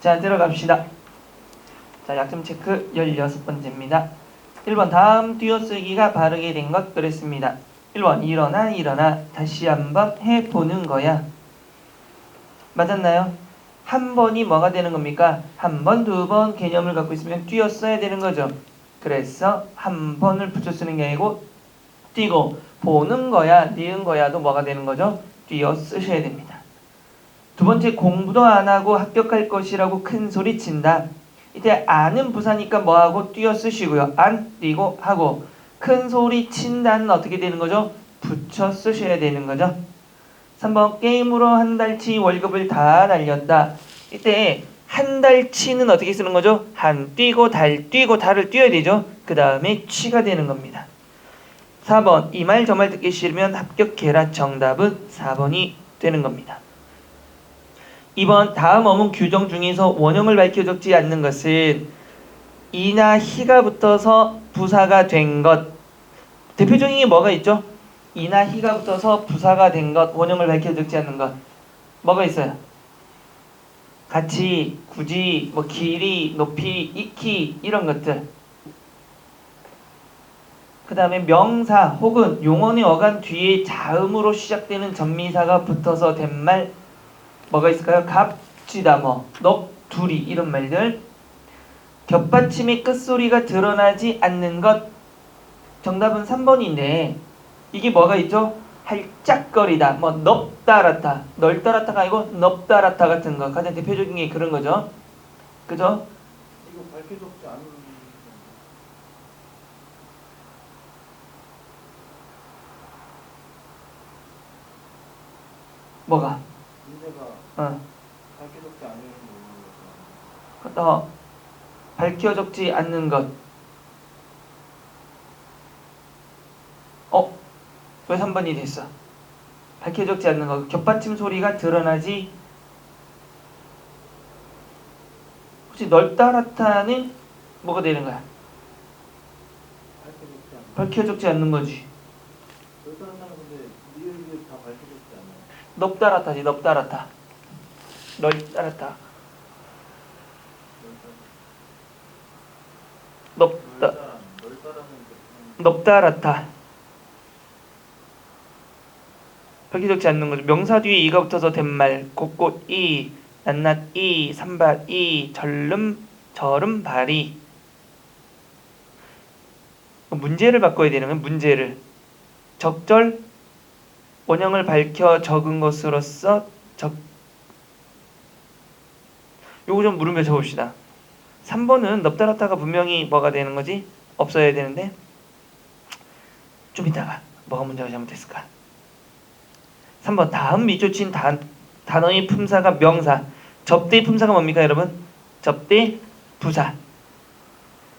자, 들어갑시다. 자, 약점 체크 16번째입니다. 1번 다음 띄어쓰기가 바르게 된 것 그랬습니다. 1번 일어나 다시 한번 해보는 거야. 맞았나요? 한 번이 뭐가 되는 겁니까? 한 번, 두 번 개념을 갖고 있으면 띄어써야 되는 거죠. 그래서 한 번을 붙여 쓰는 게 아니고 띄고 보는 거야, 니은 거야도 뭐가 되는 거죠? 띄어 쓰셔야 됩니다. 두 번째, 공부도 안 하고 합격할 것이라고 큰 소리 친다. 이때 안은 부사니까 뭐하고 띄어 쓰시고요. 안 띄고 하고 큰 소리 친다는 어떻게 되는 거죠? 붙여 쓰셔야 되는 거죠. 3번 게임으로 한 달치 월급을 다 날렸다. 이때 한 달치는 어떻게 쓰는 거죠? 한 띄고 달 띄고 달을 띄어야 되죠. 그 다음에 치가 되는 겁니다. 4번 이 말 저 말 듣기 싫으면 합격해라. 정답은 4번이 되는 겁니다. 2번 다음 어문 규정 중에서 원형을 밝혀 적지 않는 것은 이나 희가 붙어서 부사가 된 것. 대표적인 게 뭐가 있죠? 이나 희가 붙어서 부사가 된 것, 원형을 밝혀 적지 않는 것. 뭐가 있어요? 같이, 굳이, 뭐 길이, 높이, 익히 이런 것들. 그 다음에 명사 혹은 용언의 어간 뒤에 자음으로 시작되는 전미사가 붙어서 된 말 뭐가 있을까요? 갑지다, 뭐 넋, 둘이 이런 말들. 겹받침의 끝소리가 드러나지 않는 것. 정답은 3번인데 이게 뭐가 있죠? 할짝거리다, 뭐 넙다랗다, 널따랗다가 아니고 넙다랗다 같은 거. 가장 대표적인 게 그런 거죠. 그죠? 이거 밝혀졌지 않은 뭐가? 문제가 어. 밝혀졌지 않은 거. 밝혀 적지 않는 것. 왜 3번이 됐어? 밝혀 적지 않는 것. 겹받침 소리가 드러나지. 혹시 널따랗다는 뭐가 되는 거야? 밝혀졌지 않은. 밝혀 적지 않는 거지. 널따랐다는 건데 니은 다 밝혀졌지 않아요. 넙따랗다지, 넙따랗다. 널따랗다. 넙따랗다. 밝혀 적지 않는 거죠. 명사 뒤에 이가 붙어서 된 말. 곳곳 이, 낱낱 이, 산발 이, 절름 발이. 문제를 바꿔야 되는 거예요. 문제를. 적절 원형을 밝혀 적은 것으로서 요거 좀 물음표 쳐봅시다. 3번은 넙따랗다가 분명히 뭐가 되는 거지? 없어야 되는데 좀 이따가 뭐가 문제가 잘못됐을까? 3번 다음 밑줄 친 단어의 품사가 명사. 접대 품사가 뭡니까 여러분? 접대 부사.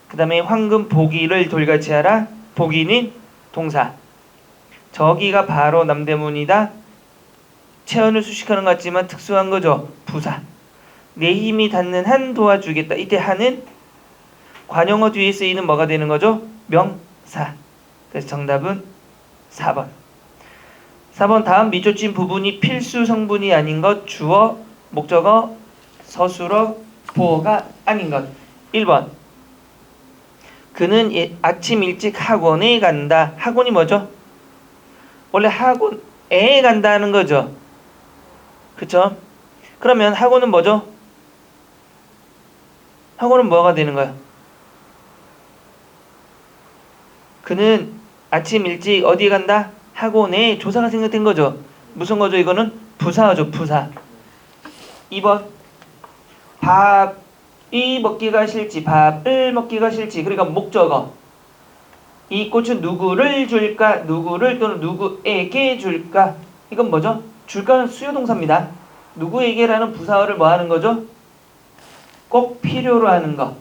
그 다음에 황금 보기를 돌같이 하라. 보기는 동사. 저기가 바로 남대문이다. 체온을 수식하는 것 같지만 특수한 거죠. 부사. 내 힘이 닿는 한 도와주겠다. 이때 한은 관용어 뒤에 쓰이는 뭐가 되는 거죠? 명사. 그래서 정답은 4번. 4번 다음 밑줄 친 부분이 필수 성분이 아닌 것. 주어, 목적어, 서술어, 보어가 아닌 것. 1번 그는 아침 일찍 학원에 간다. 학원이 뭐죠? 원래 학원에 간다는 거죠. 그쵸? 그러면 학원은 뭐죠? 학원은 뭐가 되는 거야? 그는 아침 일찍 어디에 간다? 학원에. 조사가 생략된 거죠. 무슨 거죠? 이거는 부사죠. 부사. 2번 밥이 먹기가 싫지, 밥을 먹기가 싫지. 그러니까 목적어. 이 꽃은 누구를 줄까? 누구를 또는 누구에게 줄까? 이건 뭐죠? 줄까는 수요동사입니다. 누구에게라는 부사어를 뭐 하는 거죠? 꼭 필요로 하는 거.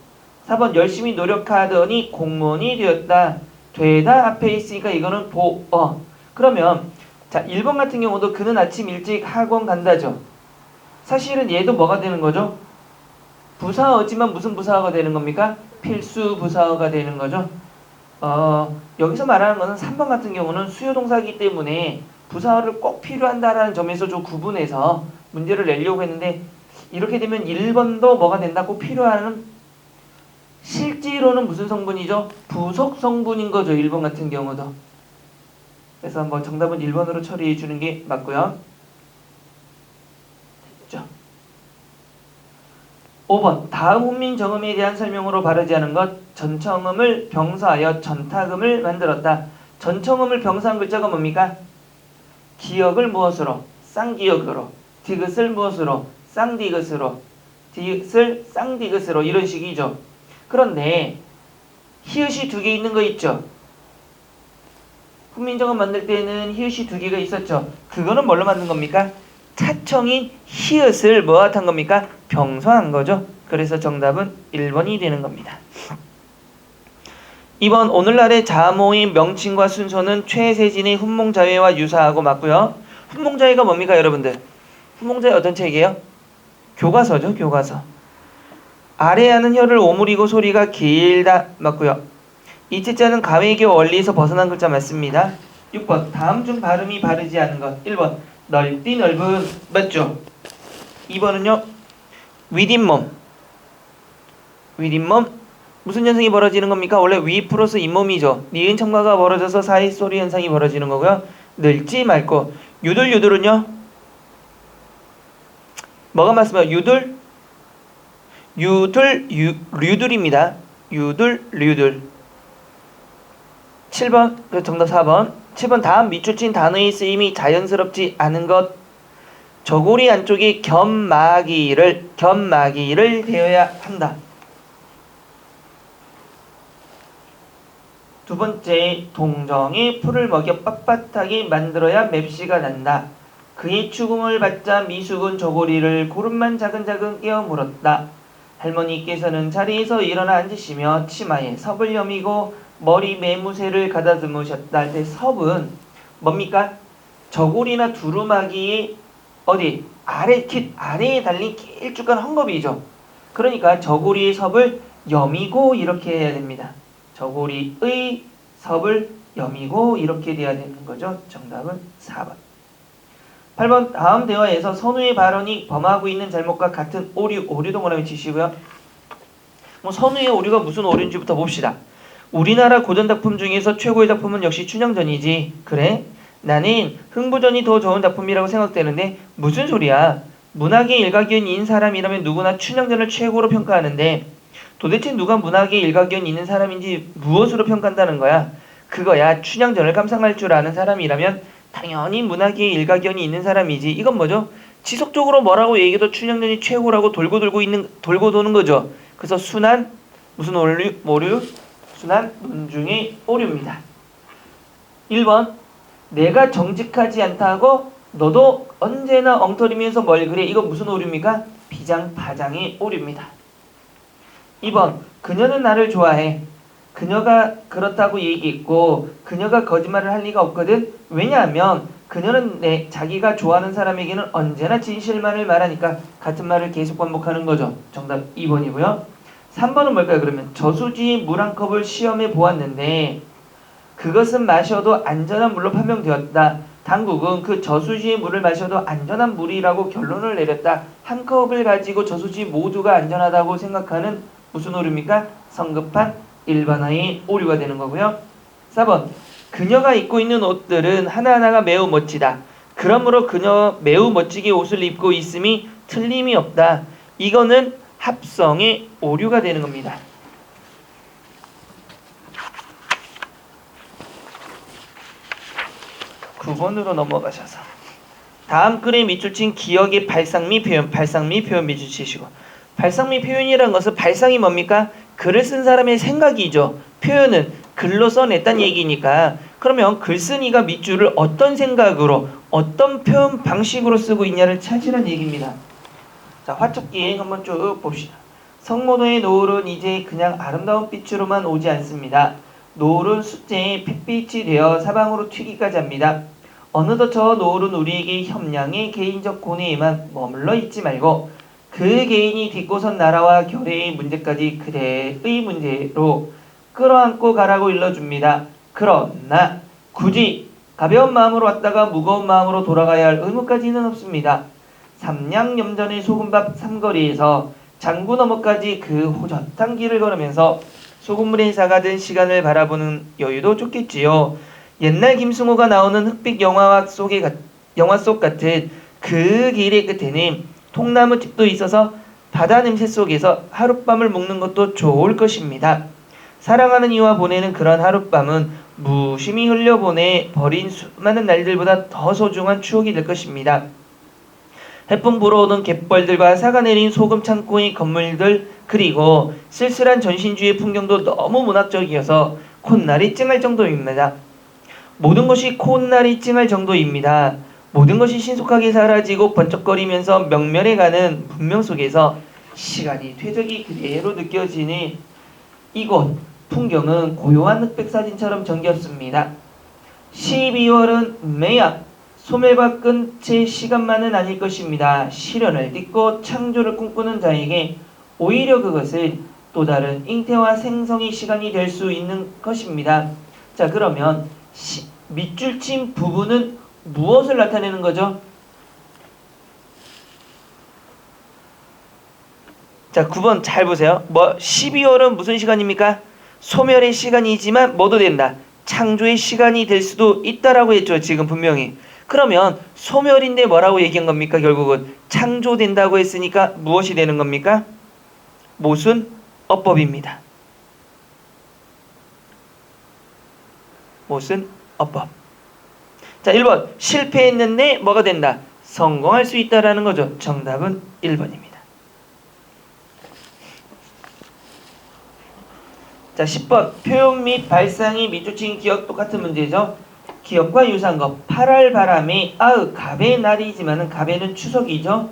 4번 열심히 노력하더니 공무원이 되었다. 되다 앞에 있으니까 이거는 보어. 그러면 자 1번 같은 경우도 그는 아침 일찍 학원 간다죠. 사실은 얘도 뭐가 되는 거죠? 부사어지만 무슨 부사어가 되는 겁니까? 필수 부사어가 되는 거죠. 여기서 말하는 것은 3번 같은 경우는 수요동사이기 때문에 부사어를 꼭 필요한다라는 점에서 좀 구분해서 문제를 내려고 했는데 이렇게 되면 1번도 뭐가 된다고 필요한 실제로는 무슨 성분이죠? 부속 성분인 거죠. 1번 같은 경우도. 그래서 뭐 정답은 1번으로 처리해 주는 게 맞고요. 됐죠? 5번 다음 훈민정음에 대한 설명으로 바르지 않은 것. 전청음을 병사하여 전타음을 만들었다. 전청음을 병사한 글자가 뭡니까? 기역을 무엇으로? 쌍기역으로. 디귿을 무엇으로? 쌍디귿으로. 디귿을 쌍디귿으로. 이런 식이죠. 그런데 히읗이 두 개 있는 거 있죠? 훈민정음 만들 때는 히읗이 두 개가 있었죠. 그거는 뭘로 만든 겁니까? 차청인 히읗을 뭐한 겁니까? 병사한 거죠. 그래서 정답은 1번이 되는 겁니다. 2번 오늘날의 자모의 명칭과 순서는 최세진의 훈몽자회와 유사하고 맞고요. 훈몽자회가 뭡니까 여러분들? 훈몽자회 어떤 책이에요? 교과서죠. 교과서. 아래 하는 혀를 오므리고 소리가 길다 맞고요. 이체자는 가외교 원리에서 벗어난 글자 맞습니다. 6번 다음 중 발음이 바르지 않은 것. 1번 넓디 넓은 맞죠? 2번은요. 윗잇몸. 윗잇몸 무슨 현상이 벌어지는 겁니까? 원래 위 플러스 잇몸이죠. 니은 첨가가 벌어져서 사이 소리 현상이 벌어지는 거고요. 늙지 말고. 유들유들은요. 뭐가 맞습니까? 류들입니다. 유들. 7번 그 정답 4번. 7번 다음 밑줄친 단어의 쓰임이 자연스럽지 않은 것. 저고리 안쪽에 견마기를 되어야 한다. 두 번째 동정이 풀을 먹여 빳빳하게 만들어야 맵시가 난다. 그의 추궁을 받자 미숙은 저고리를 고름만 자근자근 깨어 물었다. 할머니께서는 자리에서 일어나 앉으시며 치마에 섭을 여미고 머리 매무새를 가다듬으셨다. 할 때 섭은 뭡니까? 저고리나 두루마기의 어디? 아래에 달린 길쭉한 헝겊이죠. 그러니까 저고리의 섭을 여미고 이렇게 해야 됩니다. 저고리의 섭을 여미고 이렇게 돼야 되는 거죠. 정답은 4번. 8번 다음 대화에서 선우의 발언이 범하고 있는 잘못과 같은 오류 동그라미 치시고요. 선우의 오류가 무슨 오류인지부터 봅시다. 우리나라 고전작품 중에서 최고의 작품은 역시 춘향전이지. 그래? 나는 흥부전이 더 좋은 작품이라고 생각되는데 무슨 소리야. 문학의 일가견이 있는 사람이라면 누구나 춘향전을 최고로 평가하는데 도대체 누가 문학의 일가견이 있는 사람인지 무엇으로 평가한다는 거야? 그거야 춘향전을 감상할 줄 아는 사람이라면 당연히 문학의 일가견이 있는 사람이지. 이건 뭐죠? 지속적으로 뭐라고 얘기해도 춘향전이 최고라고 돌고 도는 거죠. 그래서 순한 무슨 오류? 순한 논중의 오류입니다. 1번 내가 정직하지 않다고 너도 언제나 엉터리면서 뭘 그래. 이건 무슨 오류입니까? 비장파장의 오류입니다. 2번 그녀는 나를 좋아해. 그녀가 그렇다고 얘기했고 그녀가 거짓말을 할 리가 없거든. 왜냐하면 그녀는 자기가 좋아하는 사람에게는 언제나 진실만을 말하니까 같은 말을 계속 반복하는 거죠. 정답 2번이고요. 3번은 뭘까요? 그러면 저수지의 물 한 컵을 시험해 보았는데 그것은 마셔도 안전한 물로 판명되었다. 당국은 그 저수지의 물을 마셔도 안전한 물이라고 결론을 내렸다. 한 컵을 가지고 저수지 모두가 안전하다고 생각하는 무슨 오류입니까? 성급한 일반화의 오류가 되는 거고요. 4번 그녀가 입고 있는 옷들은 하나하나가 매우 멋지다. 그러므로 그녀 매우 멋지게 옷을 입고 있음이 틀림이 없다. 이거는 합성의 오류가 되는 겁니다. 9번으로 넘어가셔서 다음 글에 밑줄 친 기억의 발상미 표현 밑줄 치시고 발상미 표현이라는 것은 발상이 뭡니까? 글을 쓴 사람의 생각이죠. 표현은 글로 써냈다는 얘기니까 그러면 글쓴이가 밑줄을 어떤 생각으로 어떤 표현 방식으로 쓰고 있냐를 찾으라는 얘기입니다. 자, 화촉기행 한번 쭉 봅시다. 성모도의 노을은 이제 그냥 아름다운 빛으로만 오지 않습니다. 노을은 숫제에 핏빛이 되어 사방으로 튀기까지 합니다. 어느덧 저 노을은 우리에게 협량의 개인적 고뇌에만 머물러 있지 말고 그 개인이 딛고선 나라와 결의의 문제까지 그대의 문제로 끌어안고 가라고 일러줍니다. 그러나 굳이 가벼운 마음으로 왔다가 무거운 마음으로 돌아가야 할 의무까지는 없습니다. 삼양염전의 소금밥 삼거리에서 장구 너머까지 그 호젓한 길을 걸으면서 소금물에 사가든 시간을 바라보는 여유도 좋겠지요. 옛날 김승호가 나오는 흑백 영화 속 같은 그 길의 끝에는 통나무집도 있어서 바다 냄새 속에서 하룻밤을 묵는 것도 좋을 것입니다. 사랑하는 이와 보내는 그런 하룻밤은 무심히 흘려보내 버린 수많은 날들보다 더 소중한 추억이 될 것입니다. 해풍 불어오는 갯벌들과 사가내린 소금 창고의 건물들, 그리고 쓸쓸한 전신주의 풍경도 너무 문학적이어서 콧날이 찡할 정도입니다. 모든 것이 콧날이 찡할 정도입니다. 모든 것이 신속하게 사라지고 번쩍거리면서 명멸해가는 문명 속에서 시간이 퇴적이 그대로 느껴지는 이곳 풍경은 고요한 흑백 사진처럼 정겹습니다. 12월은 매약 소멸과 끊칠 시간만은 아닐 것입니다. 시련을 딛고 창조를 꿈꾸는 자에게 오히려 그것은 또 다른 잉태와 생성의 시간이 될 수 있는 것입니다. 자, 그러면 밑줄 친 부분은 무엇을 나타내는 거죠? 자, 9번 잘 보세요. 12월은 무슨 시간입니까? 소멸의 시간이지만 뭐도 된다. 창조의 시간이 될 수도 있다라고 했죠. 지금 분명히. 그러면 소멸인데 뭐라고 얘기한 겁니까? 결국은 창조된다고 했으니까 무엇이 되는 겁니까? 모순 어법입니다. 모순 어법. 자, 1번 실패했는데 뭐가 된다? 성공할 수 있다라는 거죠. 정답은 1번입니다. 자, 10번 표현 및 발상이 밑줄친 기억 똑같은 문제죠. 기억과 유사한것 8월 바람에 갑의 날이지만은 갑에는 추석이죠.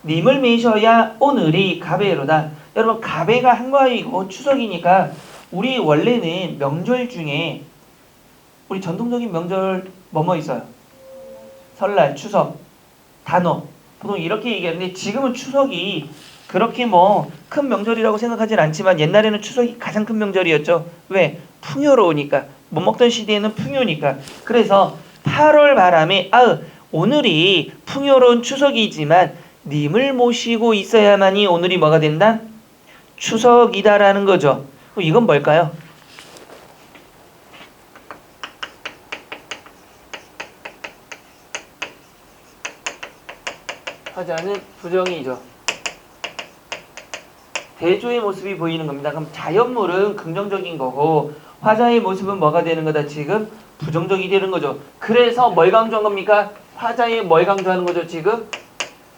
님을 매셔야 오늘이 갑해로다. 여러분 갑해가 한과이고 추석이니까 우리 원래는 명절 중에 우리 전통적인 명절 뭐뭐 있어요? 설날, 추석, 단오 보통 이렇게 얘기하는데 지금은 추석이 그렇게 뭐 큰 명절이라고 생각하진 않지만 옛날에는 추석이 가장 큰 명절이었죠. 왜? 풍요로우니까. 못 먹던 시대에는 풍요니까. 그래서 8월 바람에 오늘이 풍요로운 추석이지만 님을 모시고 있어야만이 오늘이 뭐가 된다? 추석이다라는 거죠. 이건 뭘까요? 화자는 부정이죠. 대조의 모습이 보이는 겁니다. 그럼 자연물은 긍정적인 거고 화자의 모습은 뭐가 되는 거다? 지금 부정적이 되는 거죠. 그래서 뭘 강조한 겁니까? 화자의 뭘 강조하는 거죠? 지금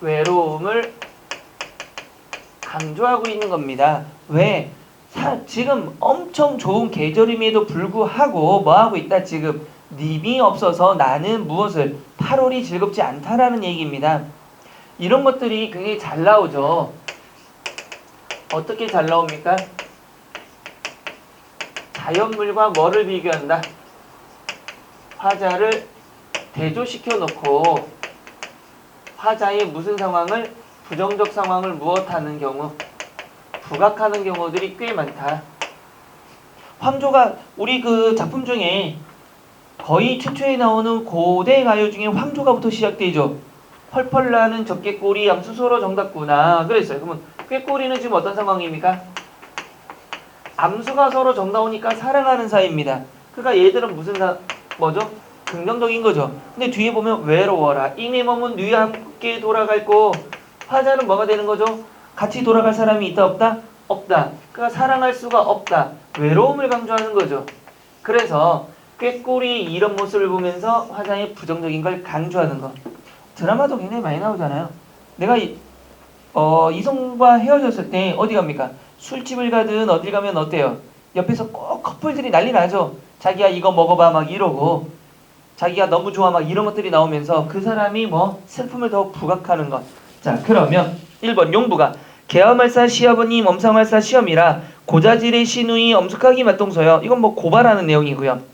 외로움을 강조하고 있는 겁니다. 왜? 지금 엄청 좋은 계절임에도 불구하고 뭐하고 있다? 지금 님이 없어서 나는 무엇을 8월이 즐겁지 않다라는 얘기입니다. 이런 것들이 굉장히 잘 나오죠. 어떻게 잘 나옵니까? 자연물과 뭐를 비교한다? 화자를 대조시켜 놓고 화자의 무슨 상황을 부정적 상황을 무엇하는 경우 부각하는 경우들이 꽤 많다. 황조가 우리 그 작품 중에 거의 최초에 나오는 고대 가요 중에 황조가부터 시작되죠. 펄펄 나는 적개꼬리 암수소로 정답구나 그랬어요. 그러면 꾀꼬리는 지금 어떤 상황입니까? 암수가 서로 정다우니까 사랑하는 사이입니다. 그러니까 얘들은 무슨 뭐죠? 긍정적인 거죠. 근데 뒤에 보면 외로워라 이내 몸은 뉘와 함께 돌아갈 거 화자는 뭐가 되는 거죠? 같이 돌아갈 사람이 있다 없다? 없다. 그러니까 사랑할 수가 없다. 외로움을 강조하는 거죠. 그래서 꾀꼬리 이런 모습을 보면서 화자의 부정적인 걸 강조하는 거. 드라마도 굉장히 많이 나오잖아요. 내가 이성과 헤어졌을 때 어디 갑니까? 술집을 가든 어딜 가면 어때요? 옆에서 꼭 커플들이 난리 나죠. 자기야 이거 먹어봐 막 이러고 자기가 너무 좋아 막 이런 것들이 나오면서 그 사람이 뭐 슬픔을 더 부각하는 것. 자, 그러면 1번 용부가 개화말사 시아버님 엄사말사 시험이라 고자질의 시누이 엄숙하기 맞동서요. 이건 뭐 고발하는 내용이고요.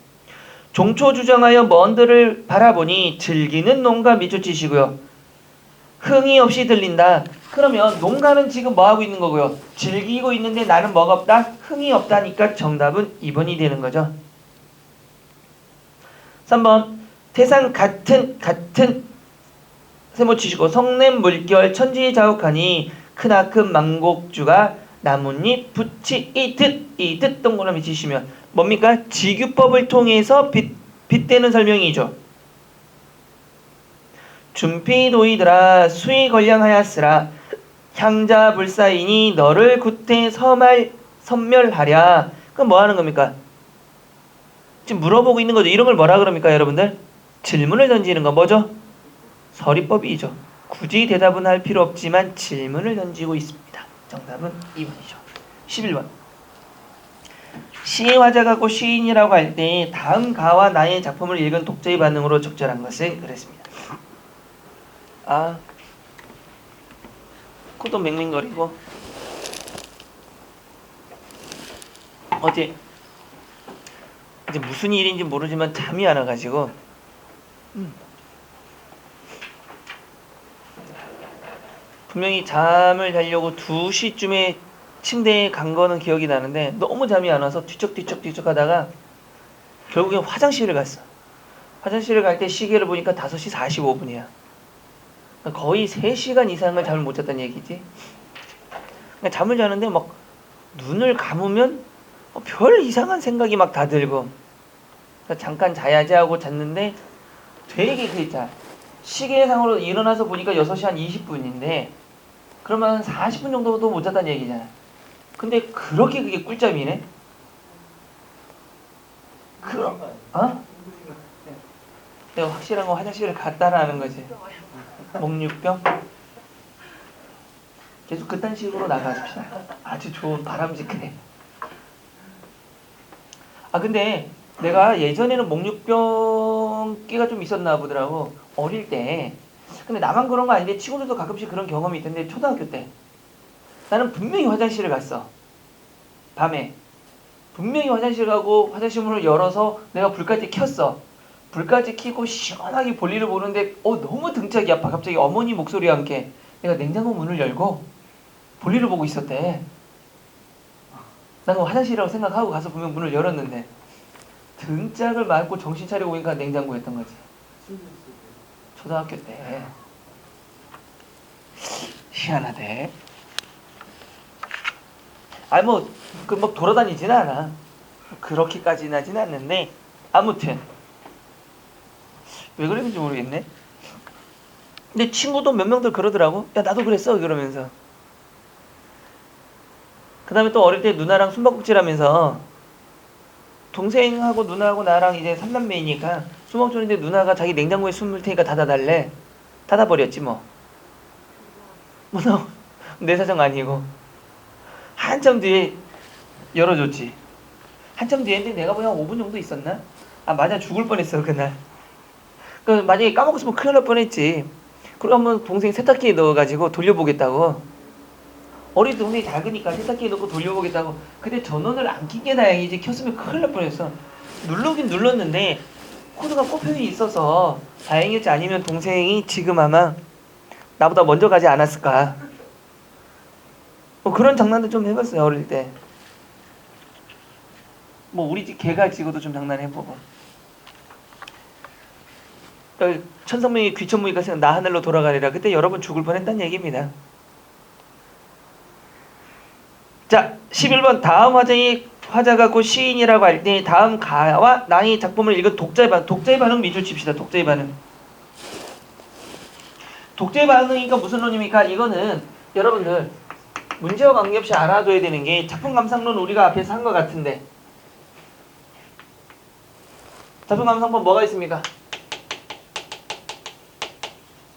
종초 주정하여 먼들을 바라보니 즐기는 농가 밑줄치시고요. 흥이 없이 들린다. 그러면 농가는 지금 뭐하고 있는 거고요? 즐기고 있는데 나는 뭐가 없다? 흥이 없다니까 정답은 2번이 되는 거죠. 3번 태산 같은 세모 치시고 성냄 물결 천지 자욱하니 크나큰 망곡주가 나뭇잎 붙이 이듯 동그라미 치시면 뭡니까? 지규법을 통해서 빗대는 설명이죠. 준피도이들아 수이 걸량하였으라 향자 불사이니 너를 구태 섬멸하랴. 그럼 뭐 하는 겁니까? 지금 물어보고 있는 거죠. 이런 걸 뭐라 그럽니까 여러분들? 질문을 던지는 거 뭐죠? 서리법이죠. 굳이 대답은 할 필요 없지만 질문을 던지고 있습니다. 정답은 2번이죠. 11번. 시의 화자가고 시인이라고 할 때 다음 가와 나의 작품을 읽은 독자의 반응으로 적절한 것을 그랬습니다. 코도 맹맹거리고 어제 이제 무슨 일인지 모르지만 잠이 안 와가지고 분명히 잠을 자려고 2시쯤에 침대에 간 거는 기억이 나는데 너무 잠이 안 와서 뒤척뒤척 하다가 결국엔 화장실을 갔어. 화장실을 갈 때 시계를 보니까 5시 45분이야. 거의 3시간 이상을 잠을 못 잤다는 얘기지. 잠을 자는데 막 눈을 감으면 별 이상한 생각이 막 다 들고 잠깐 자야지 하고 잤는데 되게 그 있잖아. 시계상으로 일어나서 보니까 6시 한 20분인데 그러면 40분 정도도 못 잤다는 얘기잖아. 근데 그렇게 그게 꿀잠이네? 내가 확실한 건 화장실을 갔다라는 거지. 목류병? 계속 그딴 식으로 나가줍시다. 아주 좋은 바람직해. 근데 내가 예전에는 목류병기가 좀 있었나 보더라고. 어릴 때. 근데 나만 그런 거 아닌데 친구들도 가끔씩 그런 경험이 있던데 초등학교 때 나는 분명히 화장실을 갔어. 밤에 분명히 화장실 가고 화장실 문을 열어서 내가 불까지 켰어. 불까지 켜고 시원하게 볼일을 보는데 너무 등짝이 아파. 갑자기 어머니 목소리와 함께 내가 냉장고 문을 열고 볼일을 보고 있었대. 나는 화장실이라고 생각하고 가서 분명 문을 열었는데 등짝을 맞고 정신 차리고 보니까 냉장고였던 거지. 초등학교 때. 희한하대. 뭐 돌아다니지는 않아. 그렇게까지는 하진 않는데 아무튼 왜 그랬는지 모르겠네. 근데 친구도 몇 명들 그러더라고. 야 나도 그랬어 그러면서. 그 다음에 또 어릴 때 누나랑 숨바꼭질하면서 동생하고 누나하고 나랑 이제 3남매이니까 숨바꼭질인데 누나가 자기 냉장고에 숨을 테니까 닫아달래. 닫아버렸지 뭐. 내 사정 아니고 한참 뒤에 열어줬지. 한참 뒤에 했는데 내가 보면 5분 정도 있었나? 맞아 죽을 뻔했어 그날. 만약에 까먹었으면 큰일 날 뻔했지. 그러면 동생 세탁기에 넣어가지고 돌려보겠다고. 어린 동생이 작으니까 세탁기에 넣고 돌려보겠다고. 근데 전원을 안 킨 게 다행이지. 켰으면 큰일 날 뻔했어. 누르긴 눌렀는데 코드가 꼽혀 있어서 다행이었지. 아니면 동생이 지금 아마 나보다 먼저 가지 않았을까. 그런 장난도 좀 해봤어요 어릴 때. 우리 집 개 가지고도 좀 장난해보고. 천성명이 귀천무니까 나 하늘로 돌아가리라. 그때 여러 번 죽을 뻔했다는 얘기입니다. 자 11번. 다음 화자가 곧 시인이라고 할 때 다음 가와 나의 작품을 읽은 독자의 반응 밑줄 칩시다. 독자의 반응. 독자의 반응이니까 무슨 논입니까? 이거는 여러분들 문제와 관계없이 알아둬야 되는 게 작품 감상론 우리가 앞에서 한 것 같은데 작품 감상법 뭐가 있습니까?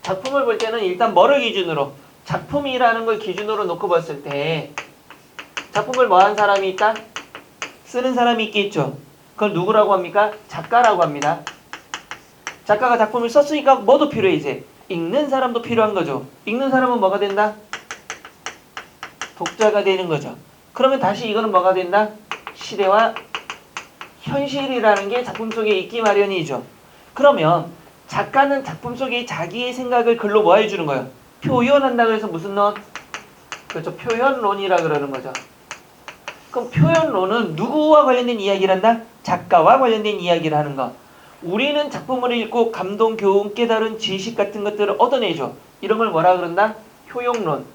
작품을 볼 때는 일단 뭐를 기준으로? 작품이라는 걸 기준으로 놓고 봤을 때 작품을 뭐 한 사람이 있다? 쓰는 사람이 있겠죠. 그걸 누구라고 합니까? 작가라고 합니다. 작가가 작품을 썼으니까 뭐도 필요해 이제? 읽는 사람도 필요한 거죠. 읽는 사람은 뭐가 된다? 독자가 되는 거죠. 그러면 다시 이거는 뭐가 된다? 시대와 현실이라는 게 작품 속에 있기 마련이죠. 그러면 작가는 작품 속에 자기의 생각을 글로 뭐 해주는 거예요? 표현한다 그래서 무슨 론? 그렇죠. 표현론이라 그러는 거죠. 그럼 표현론은 누구와 관련된 이야기를 한다? 작가와 관련된 이야기를 하는 거. 우리는 작품을 읽고 감동, 교훈, 깨달은 지식 같은 것들을 얻어내죠. 이런 걸 뭐라 그런다? 효용론.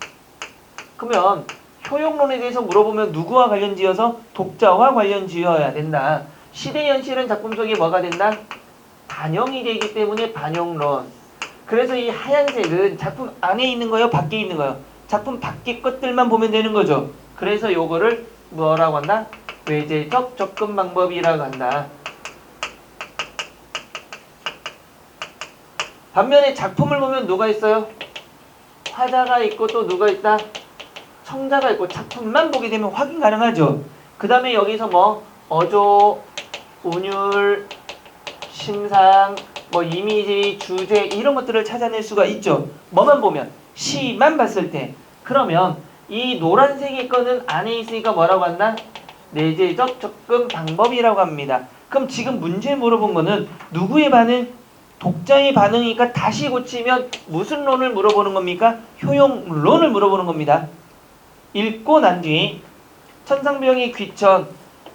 그러면 효용론에 대해서 물어보면 누구와 관련지어서 독자와 관련지어야 된다. 시대 현실은 작품 속에 뭐가 된다? 반영이 되기 때문에 반영론. 그래서 이 하얀색은 작품 안에 있는 거예요? 밖에 있는 거예요? 작품 밖의 것들만 보면 되는 거죠. 그래서 요거를 뭐라고 한다? 외재적 접근 방법이라고 한다. 반면에 작품을 보면 누가 있어요? 화자가 있고 또 누가 있다? 청자가 있고 작품만 보게 되면 확인 가능하죠. 그 다음에 여기서 뭐 어조, 운율, 심상, 뭐 이미지, 주제 이런 것들을 찾아낼 수가 있죠. 뭐만 보면 시만 봤을 때. 그러면 이 노란색의 거는 안에 있으니까 뭐라고 한다? 내재적 접근 방법이라고 합니다. 그럼 지금 문제 물어본 거는 누구의 반응? 독자의 반응이니까 다시 고치면 무슨 론을 물어보는 겁니까? 효용론을 물어보는 겁니다. 읽고 난 뒤에 천상병의 귀천.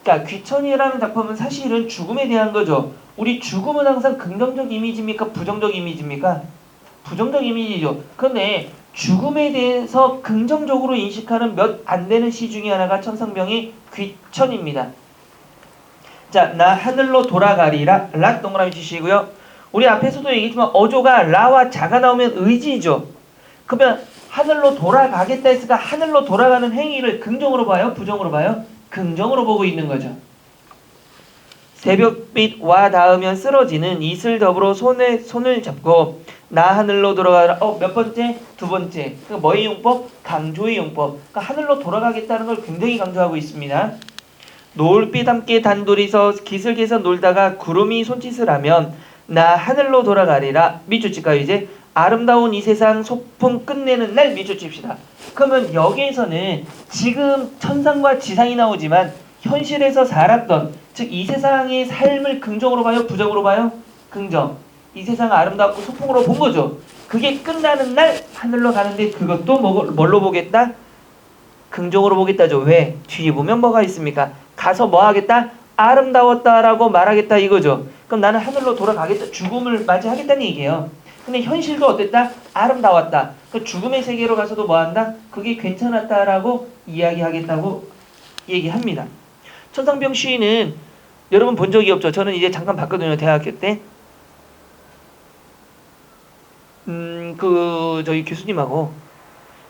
그러니까 귀천이라는 작품은 사실은 죽음에 대한 거죠. 우리 죽음은 항상 긍정적 이미지입니까? 부정적 이미지입니까? 부정적 이미지죠. 그런데 죽음에 대해서 긍정적으로 인식하는 몇 안 되는 시 중에 하나가 천상병의 귀천입니다. 자, 나 하늘로 돌아가리라. 락 동그라미 치시고요. 우리 앞에서도 얘기했지만 어조가 라와 자가 나오면 의지죠. 그러면 하늘로 돌아가겠다 했으니까 하늘로 돌아가는 행위를 긍정으로 봐요? 부정으로 봐요? 긍정으로 보고 있는 거죠. 새벽빛 와 닿으면 쓰러지는 이슬 더불어 손을 잡고 나 하늘로 돌아가라. 몇 번째? 두 번째. 그 뭐의 용법? 강조의 용법. 그러니까 하늘로 돌아가겠다는 걸 굉장히 강조하고 있습니다. 노을빛 함께 단둘이서 기슭에서 놀다가 구름이 손짓을 하면 나 하늘로 돌아가리라. 밑줄 칠까요 이제? 아름다운 이 세상 소풍 끝내는 날 밑줄 칩시다. 그러면 여기에서는 지금 천상과 지상이 나오지만 현실에서 살았던 즉 이 세상의 삶을 긍정으로 봐요? 부정으로 봐요? 긍정. 이 세상을 아름답고 소풍으로 본 거죠. 그게 끝나는 날 하늘로 가는데 그것도 뭘로 보겠다? 긍정으로 보겠다죠. 왜? 뒤에 보면 뭐가 있습니까? 가서 뭐 하겠다? 아름다웠다라고 말하겠다 이거죠. 그럼 나는 하늘로 돌아가겠다. 죽음을 맞이하겠다는 얘기예요. 근데 현실도 어땠다? 아름다웠다. 그 죽음의 세계로 가서도 뭐 한다? 그게 괜찮았다라고 이야기하겠다고 얘기합니다. 천상병 시인은 여러분 본 적이 없죠? 저는 이제 잠깐 봤거든요. 대학교 때. 저희 교수님하고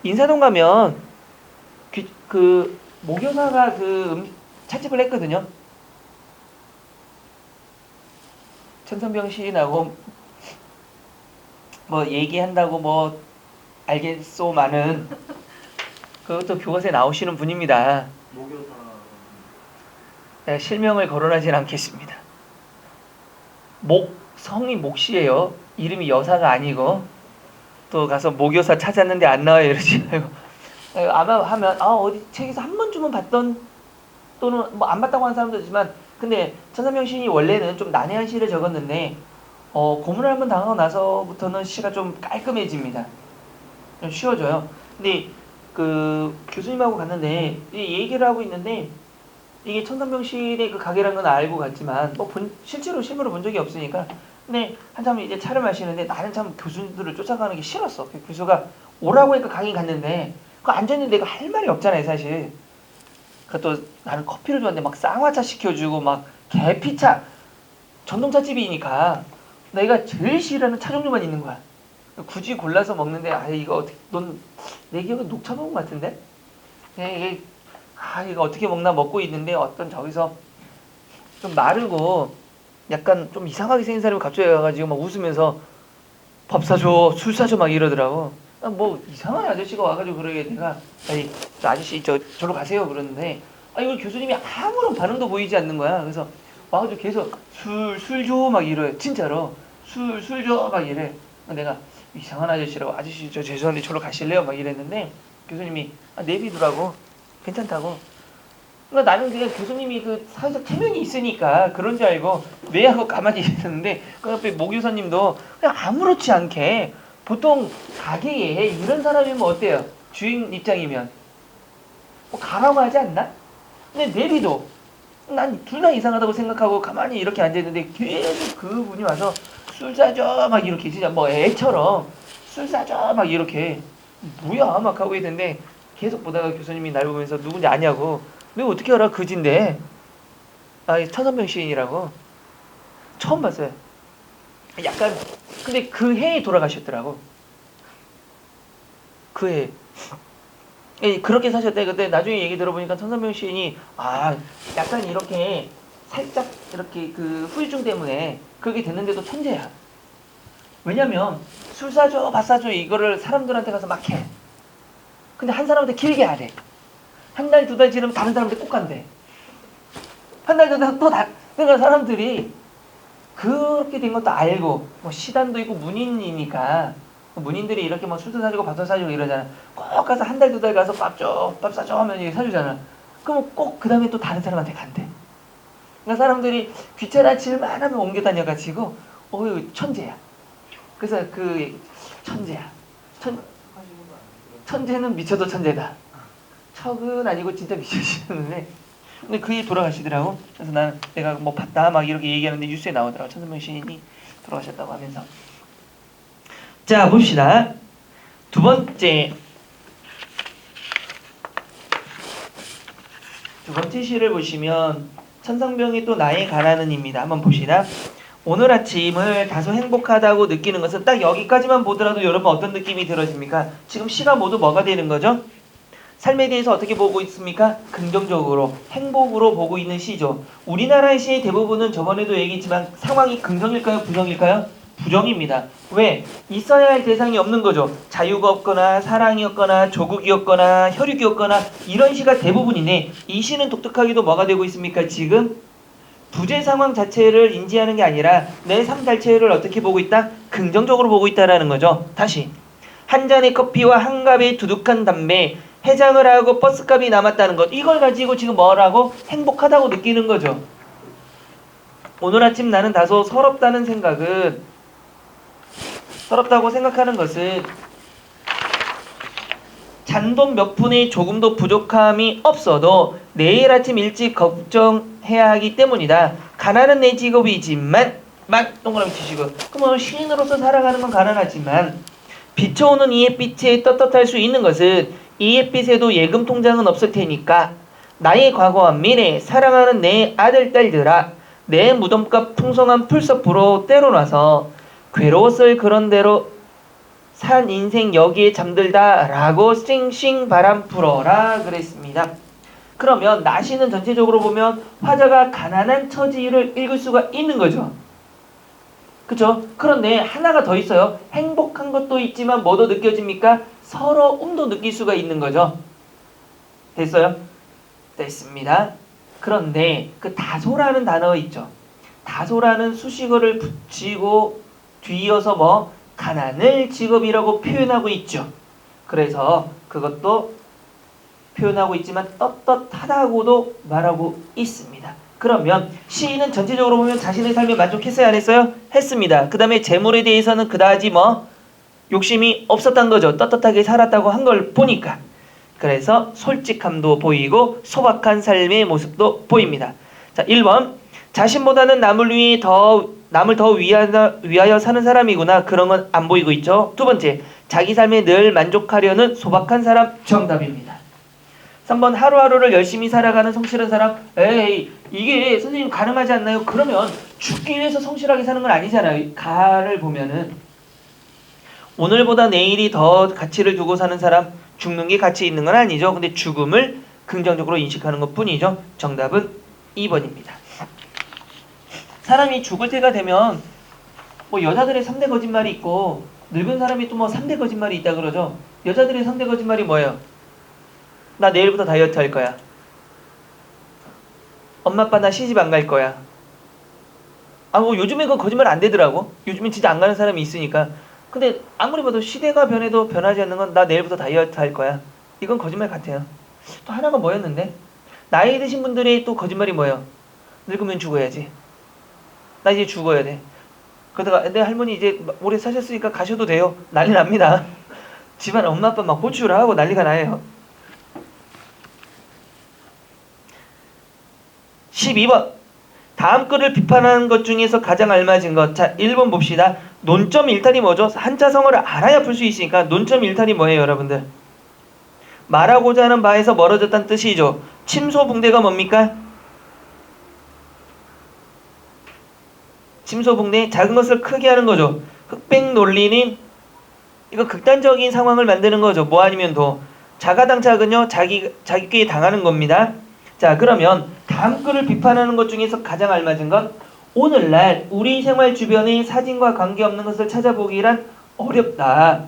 인사동 가면 모교사가 찻집을 했거든요. 천상병 시인하고 뭐 얘기한다고 뭐 알겠소만은 그것도 교과서에 나오시는 분입니다. 목요사. 내가 실명을 거론하진 않겠습니다. 성이 목씨예요. 이름이 여사가 아니고 또 가서 모교사 찾았는데 안 나와요 이러지 말고 아마 하면 어디 책에서 한 번쯤은 봤던 또는 뭐 안 봤다고 하는 사람도 있지만 근데 천상병 시인이 원래는 좀 난해한 시를 적었는데 고문을 한번 당하고 나서부터는 시가 좀 깔끔해집니다. 좀 쉬워져요. 근데 그 교수님하고 갔는데 이 얘기를 하고 있는데 이게 천상병 시인의 그 가게라는 건 알고 갔지만 실제로 실물을 본 적이 없으니까 근데 한참 이제 차를 마시는데 나는 참 교수들을 쫓아가는 게 싫었어. 그 교수가 오라고 하니까 강의 갔는데 그 앉아있는데 이거 할 말이 없잖아요 사실. 그것도 나는 커피를 좋아하는데 막 쌍화차 시켜주고 막 계피차 전동차집이니까 내가 제일 싫어하는 차 종류만 있는 거야. 굳이 골라서 먹는데 이거 어떻게 내 기억은 녹차 먹은 것 같은데 이게 이거 어떻게 먹나 먹고 있는데 어떤 저기서 좀 마르고 약간 좀 이상하게 생긴 사람이 갑자기 와가지고 막 웃으면서 밥 사줘 술 사줘 막 이러더라고. 뭐 이상한 아저씨가 와가지고 그러게 내가 저 아저씨 저로 가세요 그러는데 이거 교수님이 아무런 반응도 보이지 않는 거야. 그래서 와가지고 계속 술 줘 막 이래. 진짜로 술 줘 막 이래. 내가 이상한 아저씨라고 아저씨 저 죄송한데 저로 가실래요 막 이랬는데 교수님이 내비두라고 괜찮다고. 그러니까 나는 그냥 교수님이 그 사회적 체면이 있으니까 그런 줄 알고 네 하고 가만히 있었는데 그 옆에 모교사님도 그냥 아무렇지 않게 보통 가게에 이런 사람이면 어때요? 주인 입장이면 가라고 하지 않나? 근데 내비도 난 둘 다 이상하다고 생각하고 가만히 이렇게 앉아있는데 계속 그분이 와서 술 사줘 막 이렇게 진짜 뭐 애처럼 술 사줘 막 이렇게 뭐야 막 하고 있는데 계속 보다가 교수님이 날 보면서 누군지 아냐고. 너 어떻게 알아? 그진데. 아, 천선명 시인이라고. 처음 봤어요. 약간 근데 그 해에 돌아가셨더라고. 그 해. 그렇게 사셨대. 근데 나중에 얘기 들어보니까 천선명 시인이 약간 이렇게 살짝 이렇게 그 후유증 때문에 그렇게 됐는데도 천재야. 왜냐면 술 사줘 밥 사줘 이거를 사람들한테 가서 막 해. 근데 한 사람한테 길게 하래. 한 달 두 달 지나면 다른 사람한테 꼭 간대. 한 달 두 달 또 그러니까 사람들이 그렇게 된 것도 알고 뭐 시단도 있고 문인이니까 문인들이 이렇게 뭐 술도 사주고 밥도 사주고 이러잖아. 꼭 가서 한 달 두 달 가서 밥 사줘 하면 이게 사주잖아. 그럼 꼭 그 다음에 또 다른 사람한테 간대. 그러니까 사람들이 귀찮아질만 하면 옮겨 다녀가지고 천재야. 그래서 그 천재야. 천재는 미쳐도 천재다. 척은 아니고 진짜 미치시는데 근데 그게 돌아가시더라고. 그래서 내가 뭐 봤다 막 이렇게 얘기하는데 뉴스에 나오더라고. 천선명 시인이 돌아가셨다고 하면서. 자 봅시다. 두 번째 시를 보시면 천상병이 또 나의 가라는입니다. 한번 봅시다. 오늘 아침을 다소 행복하다고 느끼는 것은 딱 여기까지만 보더라도 여러분 어떤 느낌이 들어집니까? 지금 시가 모두 뭐가 되는 거죠? 삶에 대해서 어떻게 보고 있습니까? 긍정적으로, 행복으로 보고 있는 시죠. 우리나라의 시의 대부분은 저번에도 얘기했지만 상황이 긍정일까요? 부정일까요? 부정입니다. 왜? 있어야 할 대상이 없는 거죠. 자유가 없거나 사랑이 없거나 조국이 없거나 혈육이 없거나 이런 시가 대부분인데 이 시는 독특하게도 뭐가 되고 있습니까? 지금 부재 상황 자체를 인지하는 게 아니라 내 삶 자체를 어떻게 보고 있다? 긍정적으로 보고 있다라는 거죠. 다시 한 잔의 커피와 한 갑의 두둑한 담배 해장을 하고 버스값이 남았다는 것 이걸 가지고 지금 뭐라고? 행복하다고 느끼는 거죠. 오늘 아침 나는 다소 서럽다는 생각은 서럽다고 생각하는 것은 잔돈 몇 푼에 조금도 부족함이 없어도 내일 아침 일찍 걱정해야 하기 때문이다. 가난은 내 직업이지만 막 동그라미 치시고 그럼 시인으로서 살아가는 건 가난하지만 비춰오는 이 햇빛에 떳떳할 수 있는 것은 이 햇빛에도 예금 통장은 없을 테니까 나의 과거와 미래 사랑하는 내 아들 딸들아 내 무덤값 풍성한 풀숲으로 때려놔서 괴로웠을 그런 대로 산 인생 여기에 잠들다 라고 싱싱 바람 불어라 그랬습니다. 그러면 나시는 전체적으로 보면 화자가 가난한 처지를 읽을 수가 있는 거죠. 그쵸? 그런데 하나가 더 있어요. 행복한 것도 있지만 뭐도 느껴집니까? 서러움도 느낄 수가 있는 거죠. 됐어요? 됐습니다. 그런데 그 다소라는 단어 있죠. 다소라는 수식어를 붙이고 뒤이어서 뭐 가난을 직업이라고 표현하고 있죠. 그래서 그것도 표현하고 있지만 떳떳하다고도 말하고 있습니다. 그러면 시인은 전체적으로 보면 자신의 삶에 만족했어요? 안 했어요? 했습니다. 그 다음에 재물에 대해서는 그다지 뭐 욕심이 없었던 거죠. 떳떳하게 살았다고 한 걸 보니까. 그래서 솔직함도 보이고 소박한 삶의 모습도 보입니다. 자, 1번 자신보다는 남을 더 위하여 사는 사람이구나. 그런 건 안 보이고 있죠. 두 번째, 자기 삶에 늘 만족하려는 소박한 사람 정답입니다. 3번 하루하루를 열심히 살아가는 성실한 사람. 에이 이게 선생님 가능하지 않나요? 그러면 죽기 위해서 성실하게 사는 건 아니잖아요. 가를 보면은 오늘보다 내일이 더 가치를 두고 사는 사람. 죽는 게 가치 있는 건 아니죠. 근데 죽음을 긍정적으로 인식하는 것 뿐이죠. 정답은 2번입니다. 사람이 죽을 때가 되면 뭐 여자들의 3대 거짓말이 있고 늙은 사람이 또 뭐 3대 거짓말이 있다 그러죠. 여자들의 3대 거짓말이 뭐예요? 나 내일부터 다이어트 할 거야. 엄마 아빠 나 시집 안 갈 거야. 뭐 요즘에 그 거짓말 안 되더라고. 요즘엔 진짜 안 가는 사람이 있으니까. 근데 아무리 봐도 시대가 변해도 변하지 않는 건 나 내일부터 다이어트 할 거야. 이건 거짓말 같아요. 또 하나가 뭐였는데? 나이 드신 분들의 또 거짓말이 뭐예요? 늙으면 죽어야지. 나 이제 죽어야 돼. 그러다가 내 할머니 이제 오래 사셨으니까 가셔도 돼요. 난리 납니다. 집안 엄마 아빠 막 호출을 하고 난리가 나요. 12번. 다음 글을 비판하는 것 중에서 가장 알맞은 것. 자, 1번 봅시다. 논점 일탈이 뭐죠? 한자 성어를 알아야 풀 수 있으니까 논점 일탈이 뭐예요, 여러분들? 말하고자 하는 바에서 멀어졌다는 뜻이죠. 침소붕대가 뭡니까? 침소붕대, 작은 것을 크게 하는 거죠. 흑백 논리는 이거 극단적인 상황을 만드는 거죠. 뭐 아니면 더. 자가당착은요, 자기께 당하는 겁니다. 자, 그러면 다음 글을 비판하는 것 중에서 가장 알맞은 것. 오늘날 우리 생활 주변의 사진과 관계없는 것을 찾아보기란 어렵다.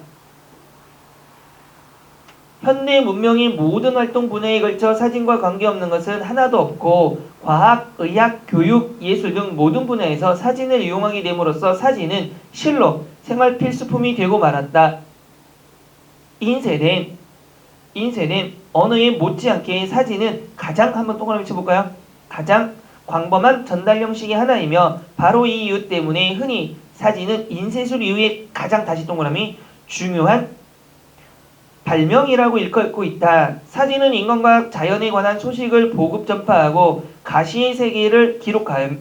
현대 문명의 모든 활동 분야에 걸쳐 사진과 관계없는 것은 하나도 없고 과학, 의학, 교육, 예술 등 모든 분야에서 사진을 이용하게 됨으로써 사진은 실로 생활 필수품이 되고 말았다. 인쇄된 언어에 못지않게 사진은 가장, 한번 동그라미 쳐볼까요? 가장 광범한 전달 형식의 하나이며 바로 이 이유 때문에 흔히 사진은 인쇄술 이후에 가장, 다시 동그라미, 중요한 발명이라고 일컫고 있다. 사진은 인간과 자연에 관한 소식을 보급 전파하고 가시의 세계를 기록하며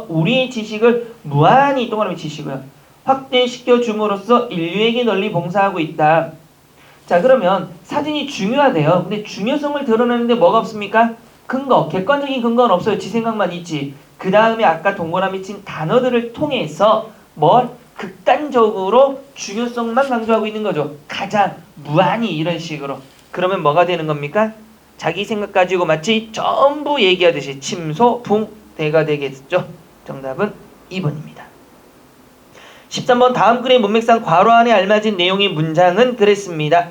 우리의 지식을 무한히, 동그라미 지식을 확대시켜 줌으로써 인류에게 널리 봉사하고 있다. 자, 그러면 사진이 중요하대요. 근데 중요성을 드러내는데 뭐가 없습니까? 근거, 객관적인 근거는 없어요. 지 생각만 있지. 그 다음에 아까 동그라미 친 단어들을 통해서 뭘 극단적으로 중요성만 강조하고 있는 거죠. 가장, 무한히, 이런 식으로. 그러면 뭐가 되는 겁니까? 자기 생각 가지고 마치 전부 얘기하듯이 침소붕대가 되겠죠. 정답은 2번입니다. 13번. 다음 글의 문맥상 괄호 안에 알맞은 내용의 문장은 그랬습니다.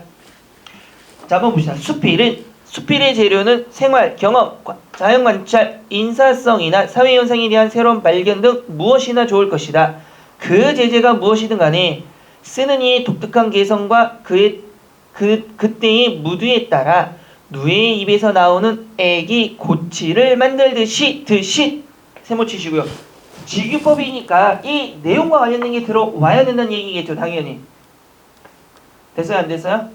자, 한번 봅시다. 수필의 재료는 생활, 경험, 자연관찰, 인사성이나 사회현상에 대한 새로운 발견 등 무엇이나 좋을 것이다. 그 제재가 무엇이든 간에 쓰는 이의 독특한 개성과 그때의 무드에 따라 누의 입에서 나오는 애기 고치를 만들듯이 세모 치시고요. 직유법이니까 이 내용과 관련된 게 들어와야 된다는 얘기겠죠. 당연히. 됐어요? 안 됐어요?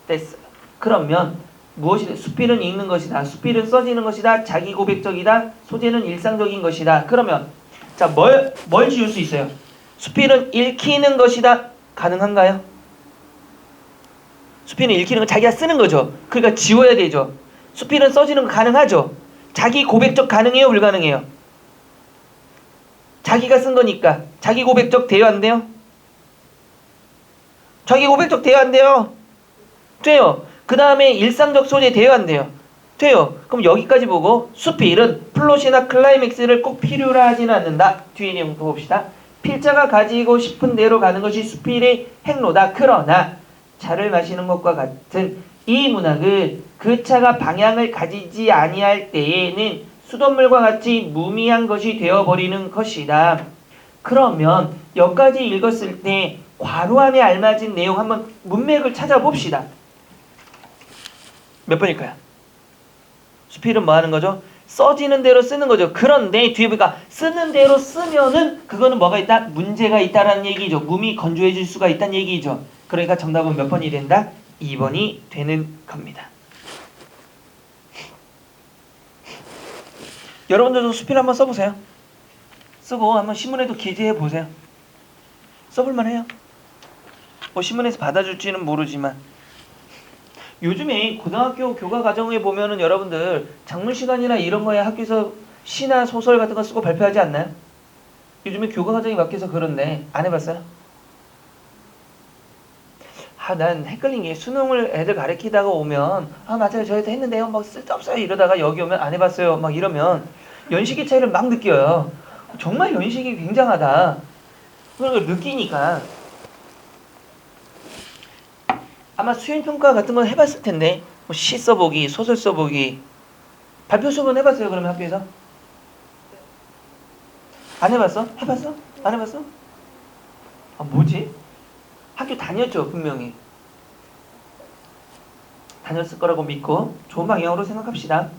됐어요. 그러면 무엇이든 수필은 읽는 것이다. 수필은 써지는 것이다. 자기 고백적이다. 소재는 일상적인 것이다. 그러면 자, 뭘 지울 수 있어요? 수필은 읽히는 것이다. 가능한가요? 수필은 읽히는 거 자기가 쓰는 거죠. 그러니까 지워야 되죠. 수필은 써지는 거 가능하죠. 자기 고백적 가능해요? 불가능해요? 자기가 쓴 거니까. 자기 고백적 돼요? 안 돼요? 자기 고백적 돼요? 안 돼요? 돼요. 그 다음에 일상적 소재 돼요? 안 돼요? 돼요. 그럼 여기까지 보고 수필은 플롯이나 클라이맥스를 꼭 필요로 하지는 않는다. 뒤에 내용 봅시다. 필자가 가지고 싶은 대로 가는 것이 수필의 행로다. 그러나 차를 마시는 것과 같은 이 문학은 그 차가 방향을 가지지 아니할 때에는 수돗물과 같이 무미한 것이 되어버리는 것이다. 그러면 여기까지 읽었을 때 괄호 안에 알맞은 내용 한번 문맥을 찾아봅시다. 몇 번일까요? 수필은 뭐 하는 거죠? 써지는 대로 쓰는 거죠. 그런데 뒤에 보니까 쓰는 대로 쓰면은 그거는 뭐가 있다? 문제가 있다라는 얘기죠. 몸이 건조해질 수가 있다는 얘기죠. 그러니까 정답은 몇 번이 된다? 2번이 되는 겁니다. 여러분들도 수필 한번 써보세요. 쓰고 한번 신문에도 기재해보세요. 써볼만 해요. 뭐 신문에서 받아줄지는 모르지만 요즘에 고등학교 교과 과정에 보면은 여러분들 작문 시간이나 이런 거에 학교에서 시나 소설 같은 거 쓰고 발표하지 않나요? 요즘에 교과 과정이 바뀌어서 그런데 안 해봤어요? 난 헷갈린 게 수능을 애들 가르치다가 오면 맞아요 저희도 했는데요 막 쓸데없어요 이러다가 여기 오면 안 해봤어요 막 이러면 연식의 차이를 막 느껴요. 정말 연식이 굉장하다. 그걸 느끼니까 아마 수행평가 같은 건 해봤을 텐데 뭐 시 써보기, 소설 써보기 발표 수업은 해봤어요? 그러면 학교에서? 안 해봤어? 해봤어? 안 해봤어? 뭐지? 학교 다녔죠 분명히. 다녔을 거라고 믿고 좋은 방향으로 생각합시다.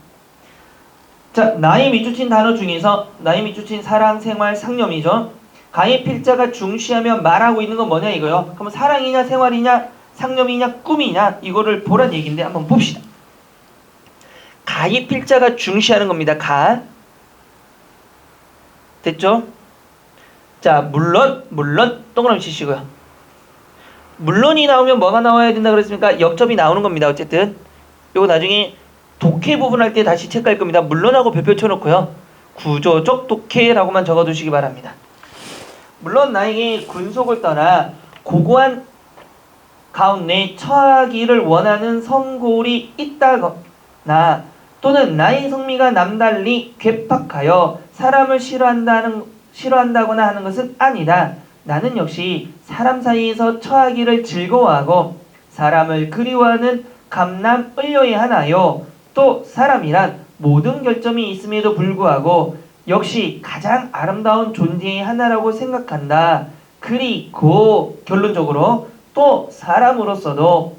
자, 나의 밑줄친 단어 중에서 나의 밑줄친 사랑, 생활, 상념이죠. 가의 필자가 중시하며 말하고 있는 건 뭐냐 이거요. 그럼 사랑이냐 생활이냐 상념이냐 꿈이냐 이거를 보란 얘기인데 한번 봅시다. 가의 필자가 중시하는 겁니다. 가. 됐죠? 자, 물론 동그라미 치시고요. 물론이 나오면 뭐가 나와야 된다 그랬습니까? 역접이 나오는 겁니다. 어쨌든 요거 나중에 독해 부분 할 때 다시 체크할 겁니다. 물론하고 별표 쳐놓고요. 구조적 독해라고만 적어두시기 바랍니다. 물론 나에게 군속을 떠나 고고한 가운데 처하기를 원하는 성골이 있다거나 또는 나의 성미가 남달리 괴팍하여 사람을 싫어한다거나 하는 것은 아니다. 나는 역시 사람 사이에서 처하기를 즐거워하고 사람을 그리워하는 감남 을려해하나요. 또 사람이란 모든 결점이 있음에도 불구하고 역시 가장 아름다운 존재의 하나라고 생각한다. 그리고 결론적으로 또 사람으로서도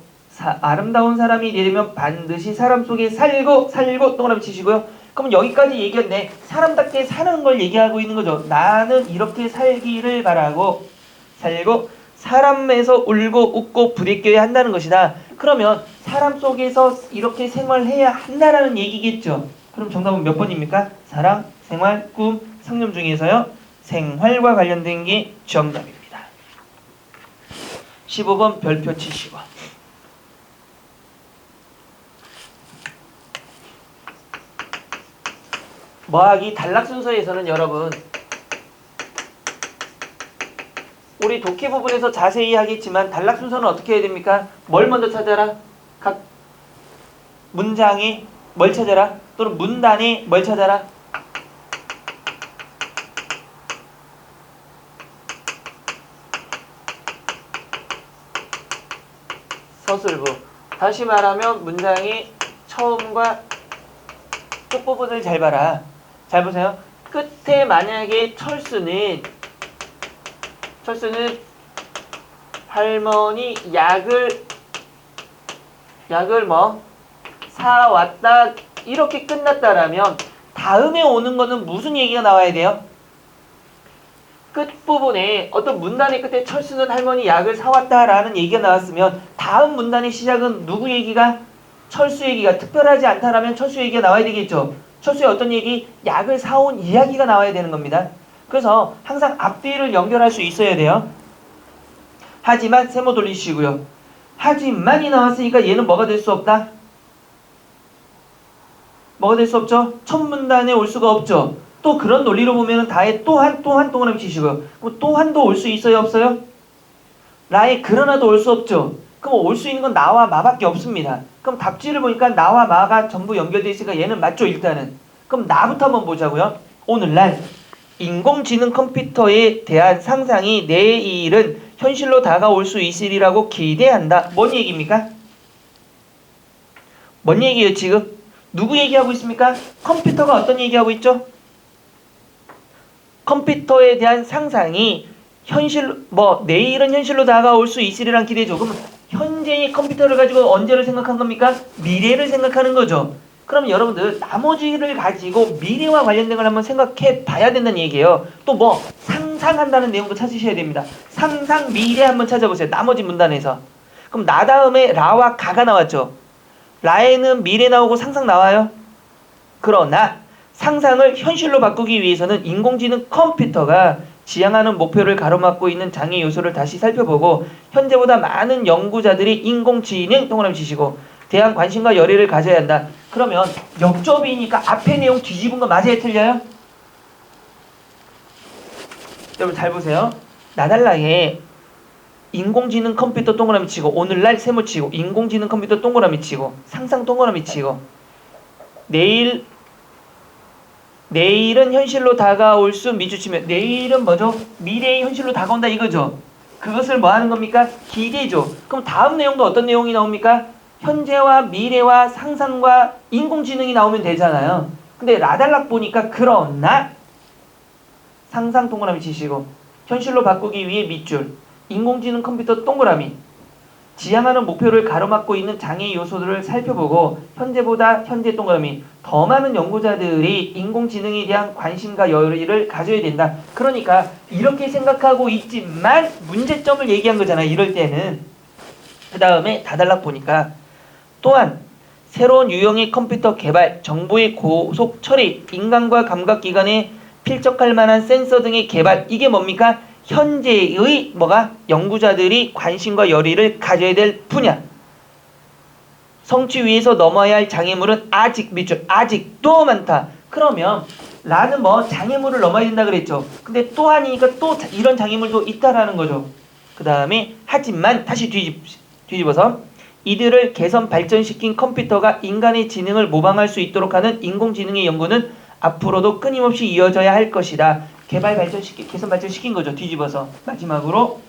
아름다운 사람이 되려면 반드시 사람 속에 살고 동그라미 치시고요. 그럼 여기까지 얘기했네. 사람답게 사는 걸 얘기하고 있는 거죠. 나는 이렇게 살기를 바라고 살고 사람에서 울고 웃고 부대껴야 한다는 것이다. 그러면 사람 속에서 이렇게 생활해야 한다라는 얘기겠죠. 그럼 정답은 몇 번입니까? 사랑, 생활, 꿈, 상념 중에서요. 생활과 관련된 게 정답입니다. 15번 별표 치시고. 뭐하기 단락 순서에서는 여러분 우리 독해 부분에서 자세히 하겠지만 단락 순서는 어떻게 해야 됩니까? 뭘 먼저 찾아라? 각 문장에 뭘 찾아라? 또는 문단에 뭘 찾아라? 서술부. 다시 말하면 문장의 처음과 끝부분을 잘 봐라. 잘 보세요. 끝에 만약에 철수는 할머니 약을 뭐 사왔다 이렇게 끝났다라면 다음에 오는 거는 무슨 얘기가 나와야 돼요? 끝부분에 어떤 문단의 끝에 철수는 할머니 약을 사왔다라는 얘기가 나왔으면 다음 문단의 시작은 누구 얘기가? 철수 얘기가. 특별하지 않다라면 철수 얘기가 나와야 되겠죠. 철수의 어떤 얘기? 약을 사온 이야기가 나와야 되는 겁니다. 그래서 항상 앞뒤를 연결할 수 있어야 돼요. 하지만 세모 돌리시고요. 하지만이 나왔으니까 얘는 뭐가 될 수 없다? 뭐가 될 수 없죠? 첫 문단에 올 수가 없죠. 또 그런 논리로 보면은 다에 또한 동그라미 치시고요. 그럼 또한도 올 수 있어요, 없어요? 라에 그러나도 올 수 없죠. 그럼 올 수 있는 건 나와 마밖에 없습니다. 그럼 답지를 보니까 나와 마가 전부 연결되어 있으니까 얘는 맞죠, 일단은. 그럼 나부터 한번 보자고요. 오늘날 인공지능 컴퓨터에 대한 상상이 내일은 현실로 다가올 수 있으리라고 기대한다. 뭔 얘기입니까? 뭔 얘기예요, 지금? 누구 얘기하고 있습니까? 컴퓨터가 어떤 얘기하고 있죠? 컴퓨터에 대한 상상이 내일은 현실로 다가올 수 있으리란 기대죠. 그럼 현재의 컴퓨터를 가지고 언제를 생각한 겁니까? 미래를 생각하는 거죠. 그럼 여러분들 나머지를 가지고 미래와 관련된 걸 한번 생각해 봐야 된다는 얘기예요. 또 뭐 상상한다는 내용도 찾으셔야 됩니다. 상상 미래 한번 찾아보세요. 나머지 문단에서. 그럼 나 다음에 라와 가가 나왔죠. 라에는 미래 나오고 상상 나와요. 그러나 상상을 현실로 바꾸기 위해서는 인공지능 컴퓨터가 지향하는 목표를 가로막고 있는 장애 요소를 다시 살펴보고 현재보다 많은 연구자들이 인공지능 동그라미 치시고 대한 관심과 열의를 가져야 한다. 그러면 역접이니까 앞에 내용 뒤집은 거 맞아요, 틀려요? 여러분 잘 보세요. 나달라에 인공지능 컴퓨터 동그라미 치고 오늘날 세모 치고 인공지능 컴퓨터 동그라미 치고 상상 동그라미 치고 내일은 현실로 다가올 수 미주치면 내일은 뭐죠? 미래의 현실로 다가온다 이거죠. 그것을 뭐 하는 겁니까? 기대죠. 그럼 다음 내용도 어떤 내용이 나옵니까? 현재와 미래와 상상과 인공지능이 나오면 되잖아요. 근데 라달락 보니까 그러나 상상 동그라미 치시고 현실로 바꾸기 위해 밑줄 인공지능 컴퓨터 동그라미 지향하는 목표를 가로막고 있는 장애 요소들을 살펴보고 현재 동그라미 더 많은 연구자들이 인공지능에 대한 관심과 열의를 가져야 된다. 그러니까 이렇게 생각하고 있지만 문제점을 얘기한 거잖아요. 이럴 때는. 그 다음에 다달락 보니까 또한 새로운 유형의 컴퓨터 개발, 정보의 고속 처리, 인간과 감각기관의 필적할 만한 센서 등의 개발, 이게 뭡니까? 현재의 뭐가 연구자들이 관심과 열의를 가져야 될 분야. 성취 위해서 넘어야 할 장애물은 아직 밑줄, 아직도 많다. 그러면 라는 뭐 장애물을 넘어야 된다 그랬죠. 근데 또 하니까 또 이런 장애물도 있다라는 거죠. 그 다음에 하지만 다시 뒤집어서 이들을 개선 발전시킨 컴퓨터가 인간의 지능을 모방할 수 있도록 하는 인공지능의 연구는 앞으로도 끊임없이 이어져야 할 것이다. 개선 발전시킨 거죠. 뒤집어서. 마지막으로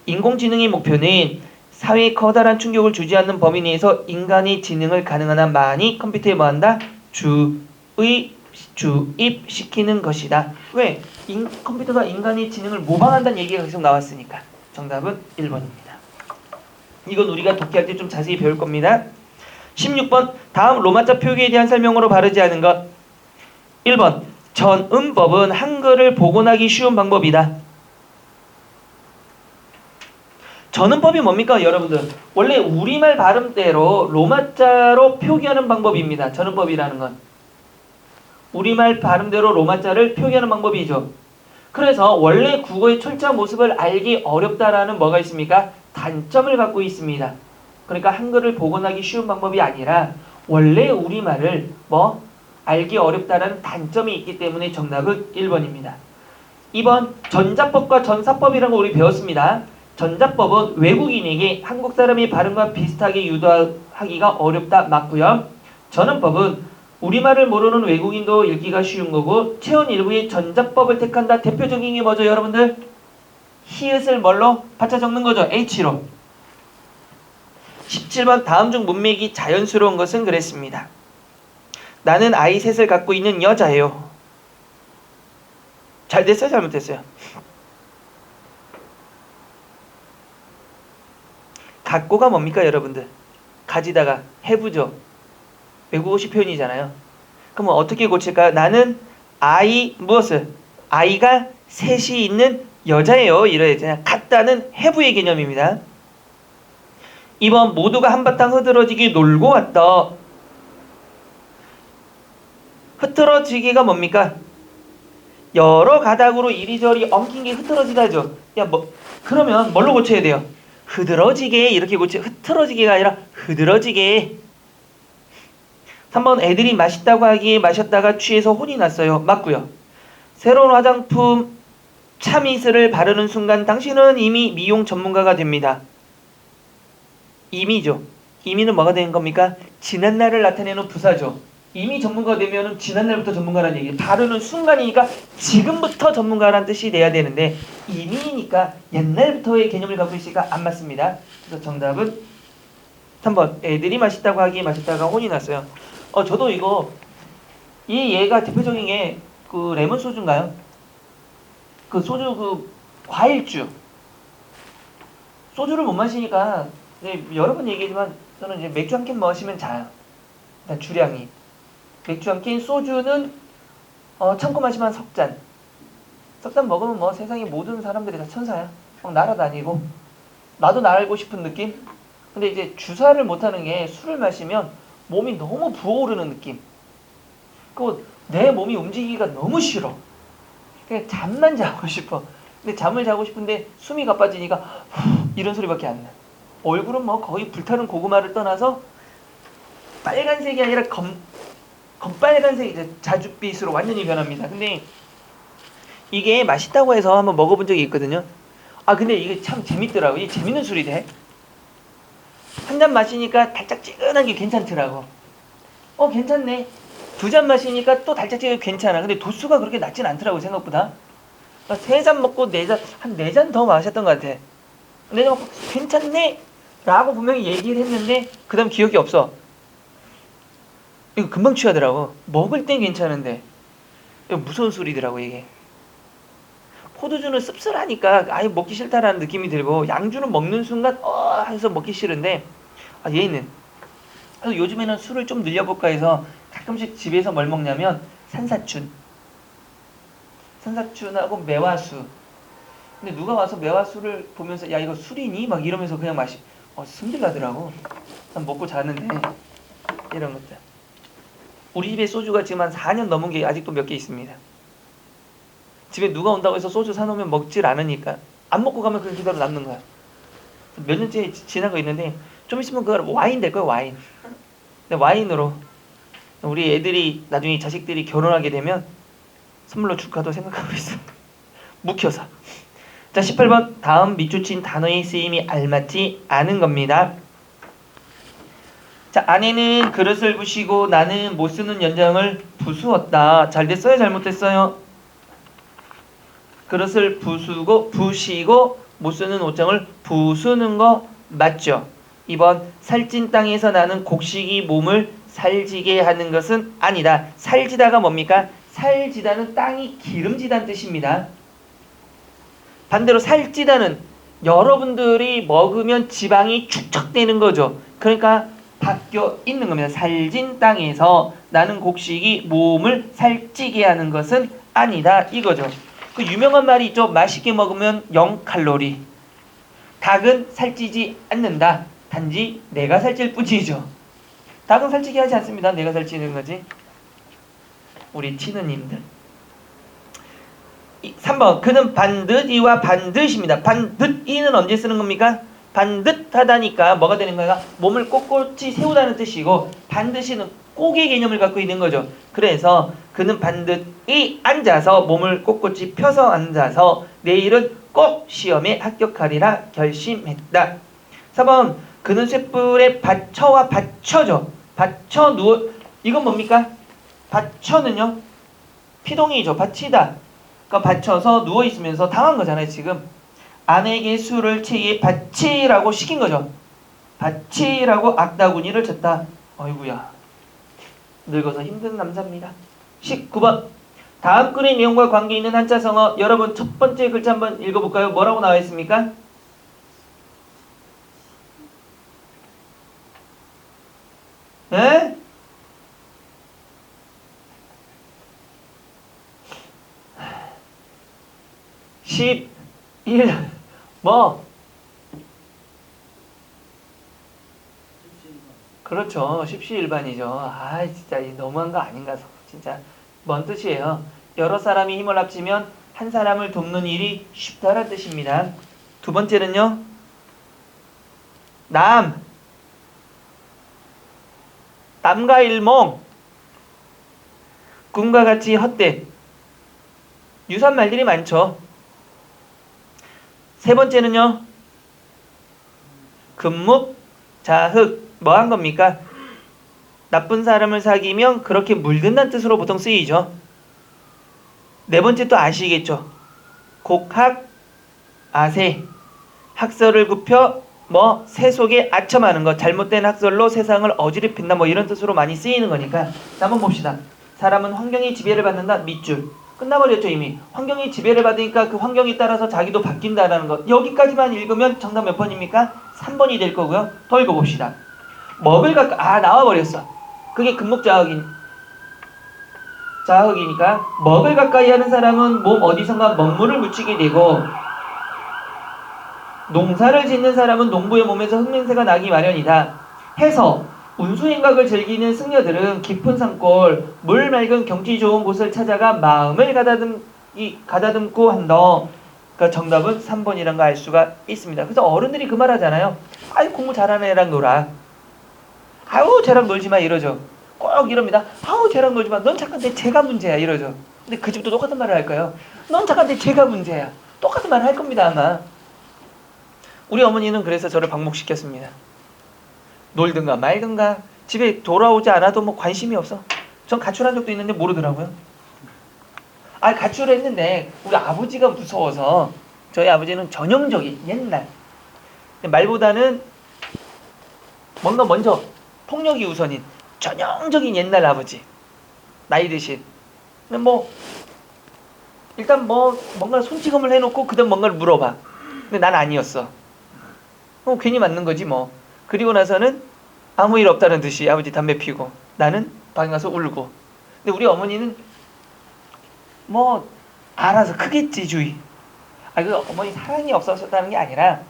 인공지능의 목표는 사회에 커다란 충격을 주지 않는 범위 내에서 인간의 지능을 가능한 한 많이 컴퓨터에 뭐한다? 주입시키는 것이다. 왜? 컴퓨터가 인간의 지능을 모방한다는 얘기가 계속 나왔으니까. 정답은 1번입니다. 이건 우리가 독해할 때 좀 자세히 배울 겁니다. 16번 다음 로마자 표기에 대한 설명으로 바르지 않은 것. 1번 전음법은 한글을 복원하기 쉬운 방법이다. 전음법이 뭡니까 여러분들? 원래 우리말 발음대로 로마자로 표기하는 방법입니다. 전음법이라는 건 우리말 발음대로 로마자를 표기하는 방법이죠. 그래서 원래 국어의 철저한 모습을 알기 어렵다라는 뭐가 있습니까? 단점을 갖고 있습니다. 그러니까 한글을 복원하기 쉬운 방법이 아니라 원래 우리말을 알기 어렵다라는 단점이 있기 때문에 정답은 1번입니다. 2번 전자법과 전사법이라는 거 우리 배웠습니다. 전자법은 외국인에게 한국 사람의 발음과 비슷하게 유도하기가 어렵다. 맞고요. 전음법은 우리말을 모르는 외국인도 읽기가 쉬운 거고 체온 일부의 전자법을 택한다. 대표적인 게 뭐죠 여러분들? 히읗을 뭘로? 받쳐 적는 거죠. H로. 17번 다음 중 문맥이 자연스러운 것은 그랬습니다. 나는 아이 셋을 갖고 있는 여자예요. 잘 됐어요? 잘못됐어요? 갖고가 뭡니까 여러분들? 가지다가 have죠. 외국어식 표현이잖아요. 그럼 어떻게 고칠까요? 나는 아이 무엇을? 아이가 셋이 있는 여자예요. 이래야 되잖아요. 같다는 have의 개념입니다. 2번 모두가 한바탕 흐드러지게 놀고 왔다. 흐트러지기가 뭡니까? 여러 가닥으로 이리저리 엉킨 게 흐트러지다죠. 그러면 뭘로 고쳐야 돼요? 흐드러지게 이렇게 흐트러지게가 아니라 흐드러지게. 3번 애들이 맛있다고 하기에 마셨다가 취해서 혼이 났어요. 맞고요. 새로운 화장품 참이슬을 바르는 순간 당신은 이미 미용 전문가가 됩니다. 이미죠. 이미는 뭐가 되는 겁니까? 지난날을 나타내는 부사죠. 이미 전문가가 되면 지난날부터 전문가라는 얘기예요. 바르는 순간이니까 지금부터 전문가라는 뜻이 돼야 되는데 이미니까 옛날부터의 개념을 갖고 있으니까 안 맞습니다. 그래서 정답은 3번 애들이 맛있다고 하기에 마셨다가 혼이 났어요. 저도 이거 이 얘가 대표적인 게 그 레몬 소주인가요? 그 소주 그 과일주 소주를 못 마시니까 여러 번 얘기했지만 저는 이제 맥주 한 캔 마시면 자요. 일단 주량이 맥주 한 캔, 소주는 참고 마시면 석잔 먹으면 세상의 모든 사람들이 다 천사야. 막 날아다니고 나도 날고 싶은 느낌. 근데 이제 주사를 못하는 게 술을 마시면 몸이 너무 부어오르는 느낌. 내 몸이 움직이기가 너무 싫어. 그냥 잠만 자고 싶어. 근데 잠을 자고 싶은데 숨이 가빠지니까 이런 소리밖에 안 나. 얼굴은 거의 불타는 고구마를 떠나서 빨간색이 아니라 검빨간색 이제 자줏빛으로 완전히 변합니다. 근데 이게 맛있다고 해서 한번 먹어본 적이 있거든요. 근데 이게 참 재밌더라고. 이게 재밌는 술이 돼. 한 잔 마시니까 달짝지근한 게 괜찮더라고. 괜찮네. 두 잔 마시니까 또 달짝지근 괜찮아. 근데 도수가 그렇게 낮진 않더라고 생각보다. 세 잔 먹고 한 네 잔 더 마셨던 것 같아. 네 잔 먹고 괜찮네 라고 분명히 얘기를 했는데 그 다음 기억이 없어. 이거 금방 취하더라고. 먹을 땐 괜찮은데 이거 무서운 술이더라고 이게. 포도주는 씁쓸하니까 아예 먹기 싫다라는 느낌이 들고 양주는 먹는 순간 해서 먹기 싫은데 얘는 그래서 요즘에는 술을 좀 늘려볼까 해서 가끔씩 집에서 뭘 먹냐면 산사춘하고 매화수. 근데 누가 와서 매화수를 보면서 야 이거 술이니? 막 이러면서 그냥 승질나더라고. 먹고 자는데 이런 것들. 우리 집에 소주가 지금 한 4년 넘은 게 아직도 몇 개 있습니다. 집에 누가 온다고 해서 소주 사놓으면 먹질 않으니까 안 먹고 가면 그냥 그대로 남는 거야. 몇 년째 지나고 있는데 좀 있으면 그거 와인 될 거야, 와인. 근데 와인으로 우리 애들이 나중에 자식들이 결혼하게 되면 선물로 줄까도 생각하고 있어. 묵혀서. 자, 18번 다음 밑줄친 단어의 쓰임이 알맞지 않은 겁니다. 자, 아내는 그릇을 부시고 나는 못 쓰는 연장을 부수었다. 잘 됐어요? 잘못됐어요? 그릇을 부시고 못 쓰는 옷장을 부수는 거 맞죠? 2번 살찐 땅에서 나는 곡식이 몸을 살지게 하는 것은 아니다. 살지다가 뭡니까? 살지다는 땅이 기름지다는 뜻입니다. 반대로 살찌다는 여러분들이 먹으면 지방이 축적되는 거죠. 그러니까 바뀌어 있는 겁니다. 살진 땅에서 나는 곡식이 몸을 살찌게 하는 것은 아니다. 이거죠. 그 유명한 말이 있죠. 맛있게 먹으면 0칼로리. 닭은 살찌지 않는다. 단지 내가 살찔 뿐이죠. 닭은 살찌게 하지 않습니다. 내가 살찌는 거지. 우리 티느님들. 3번 그는 반드이와 반드시입니다. 반드이는 언제 쓰는 겁니까? 반듯하다니까 뭐가 되는 거야? 몸을 꼿꼿이 세우다는 뜻이고 반드시는 꼭의 개념을 갖고 있는 거죠. 그래서 그는 반드이 앉아서 몸을 꼿꼿이 펴서 앉아서 내일은 꼭 시험에 합격하리라 결심했다. 4번 그는 쇳불에 받쳐와 받쳐죠. 받쳐 누워 이건 뭡니까? 받쳐는요 피동이죠. 받치다. 그러니까 받쳐서 누워 있으면서 당한 거잖아요. 지금 아내에게 술을 체에 받치라고 시킨 거죠. 받치라고 악다구니를 쳤다. 어이구야 늙어서 힘든 남자입니다. 19번 다음 글의 내용과 관계 있는 한자성어 여러분 첫 번째 글자 한번 읽어볼까요? 뭐라고 나와 있습니까? 에? (10) 1 뭐? 그렇죠. 십시일반이죠. 아 진짜 너무한 거 아닌가 진짜. 뭔 뜻이에요? 여러 사람이 힘을 합치면 한 사람을 돕는 일이 쉽다란 뜻입니다. 두 번째는요. 남과 일몽 꿈과 같이 헛된 유사한 말들이 많죠. 세 번째는요. 금묵 자흑 뭐 한 겁니까? 나쁜 사람을 사귀면 그렇게 물든다는 뜻으로 보통 쓰이죠. 네 번째 또 아시겠죠? 곡학 아세 학설을 굽혀 뭐 세속에 아첨하는 것 잘못된 학설로 세상을 어지럽힌다 뭐 이런 뜻으로 많이 쓰이는 거니까 자, 한번 봅시다. 사람은 환경의 지배를 받는다. 밑줄 끝나버렸죠. 이미 환경의 지배를 받으니까 그 환경에 따라서 자기도 바뀐다라는 것 여기까지만 읽으면 정답 몇 번입니까? 3번이 될 거고요. 더 읽어봅시다. 먹을 나와버렸어. 그게 자흑이니까 먹을 가까이 하는 사람은 몸 어디선가 먹물을 묻히게 되고 농사를 짓는 사람은 농부의 몸에서 흙냄새가 나기 마련이다. 해서 운수행각을 즐기는 승려들은 깊은 산골, 물 맑은 경치 좋은 곳을 찾아가 마음을 가다듬고 한다. 그러니까 정답은 3번이란 거 알 수가 있습니다. 그래서 어른들이 그 말 하잖아요. 아이 공부 잘하는 애랑 놀아. 아우 쟤랑 놀지 마 이러죠. 꼭 이럽니다. 아우 쟤랑 놀지 마. 넌 착한데 쟤가 문제야 이러죠. 근데 그 집도 똑같은 말을 할까요? 넌 착한데 쟤가 문제야. 똑같은 말을 할 겁니다 아마. 우리 어머니는 그래서 저를 방목시켰습니다. 놀든가 말든가 집에 돌아오지 않아도 뭐 관심이 없어. 전 가출한 적도 있는데 모르더라고요. 가출을 했는데 우리 아버지가 무서워서 저희 아버지는 전형적인 옛날 말보다는 뭔가 먼저 폭력이 우선인 전형적인 옛날 아버지 나이 드신 근데 뭐 일단 뭐 뭔가 손찌검을 해놓고 그다음 뭔가를 물어봐. 근데 난 아니었어. 괜히 맞는 거지 뭐. 그리고 나서는 아무 일 없다는 듯이 아버지 담배 피고 나는 방에 가서 울고. 근데 우리 어머니는 뭐 알아서 크겠지 주의. 그 어머니 사랑이 없었다는 게 아니라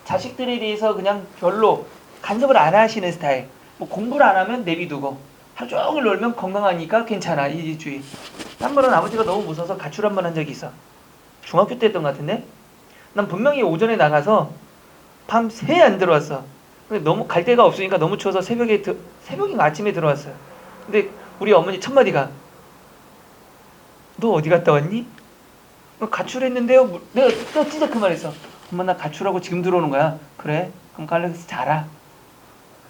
자식들에 대해서 그냥 별로 간섭을 안 하시는 스타일. 뭐 공부를 안 하면 내비두고 하루 종일 놀면 건강하니까 괜찮아 이 주의. 한 번은 아버지가 너무 무서워서 가출 한 번 한 적이 있어. 중학교 때 했던 것 같은데. 난 분명히 오전에 나가서 밤새 안 들어왔어. 근데 너무 갈 데가 없으니까 너무 추워서 새벽인가 아침에 들어왔어요. 근데 우리 어머니 첫 마디가 너 어디 갔다 왔니? 너 가출했는데요? 내가 진짜 그 말했어. 엄마 나 가출하고 지금 들어오는 거야. 그래? 그럼 빨리 가서 자라.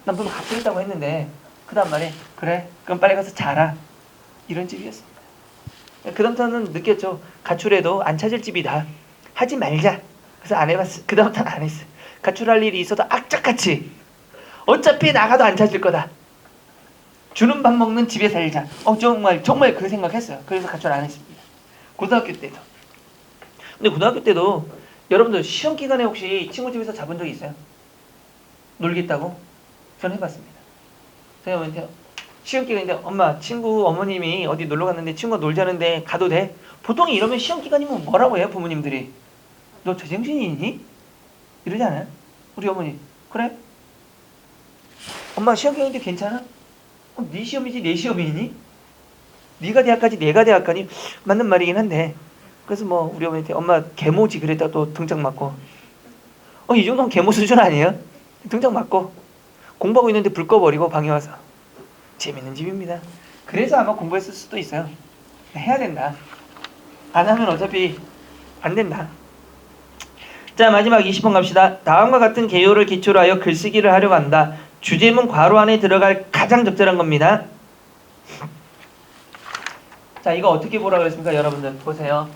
난 분명 가출했다고 했는데 그 다음 말에 그래? 그럼 빨리 가서 자라. 이런 집이었습니다. 그 다음부터는 느꼈죠. 가출해도 안 찾을 집이다. 하지 말자. 그래서 안 해봤어. 그 다음부터는 안 했어. 가출할 일이 있어도 악착같이 어차피 나가도 안 찾을 거다. 주는 밥 먹는 집에 살자. 정말 그 생각했어요. 그래서 가출 안 했습니다. 고등학교 때도. 근데 고등학교 때도 여러분들 시험 기간에 혹시 친구 집에서 자본 적 있어요? 놀겠다고? 전 해봤습니다. 제가 뭐한테 시험 기간인데 엄마 친구 어머님이 어디 놀러 갔는데 친구가 놀자는데 가도 돼? 보통 이러면 시험 기간이면 뭐라고 해요 부모님들이? 너 제정신이 있니? 이러지 않아요? 우리 어머니 그래? 엄마 시험 기간인데 괜찮아? 네 시험이지 내 시험이니? 네가 대학 가지 내가 대학 가니? 맞는 말이긴 한데 그래서 뭐 우리 어머니한테 엄마 계모지 그랬다 또 등짝 맞고 이 정도면 계모 수준 아니에요? 등짝 맞고 공부하고 있는데 불 꺼버리고 방에 와서 재밌는 집입니다. 그래서 아마 공부했을 수도 있어요. 해야 된다. 안 하면 어차피 안 된다. 자 마지막 20번 갑시다. 다음과 같은 개요를 기초로 하여 글쓰기를 하려고 한다. 주제문 괄호 안에 들어갈 가장 적절한 겁니다. 자 이거 어떻게 보라고 했습니까? 여러분들 보세요.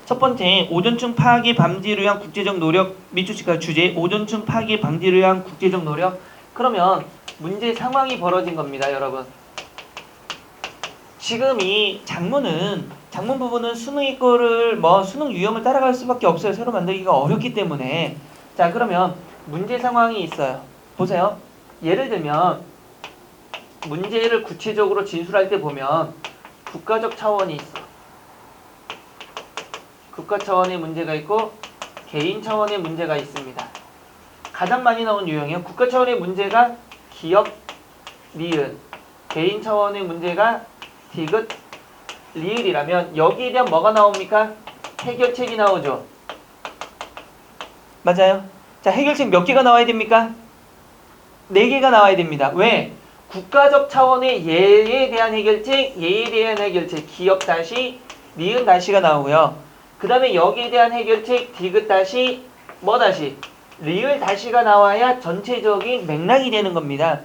첫 번째 오존층 파괴 방지를 위한 국제적 노력 밑줄치과 주제 오존층 파괴 방지를 위한 국제적 노력. 그러면 문제 상황이 벌어진 겁니다. 여러분 지금 이 장문 부분은 수능이 거를 수능 유형을 따라갈 수밖에 없어요. 새로 만들기가 어렵기 때문에. 자 그러면 문제 상황이 있어요. 보세요. 예를 들면 문제를 구체적으로 진술할 때 보면 국가적 차원이 있어. 국가 차원의 문제가 있고 개인 차원의 문제가 있습니다. 가장 많이 나온 유형이요. 국가 차원의 문제가 기역, 니은, 개인 차원의 문제가 디귿, 리을이라면 여기에 대한 뭐가 나옵니까? 해결책이 나오죠. 맞아요. 자 해결책 몇 개가 나와야 됩니까? 4개가 나와야 됩니다. 왜? 국가적 차원의 예에 대한 해결책, 예에 대한 해결책, 기역 다시, 니은 다시가 나오고요. 그 다음에 여기에 대한 해결책, 디귿 다시, 뭐 다시? 리을 다시가 나와야 전체적인 맥락이 되는 겁니다.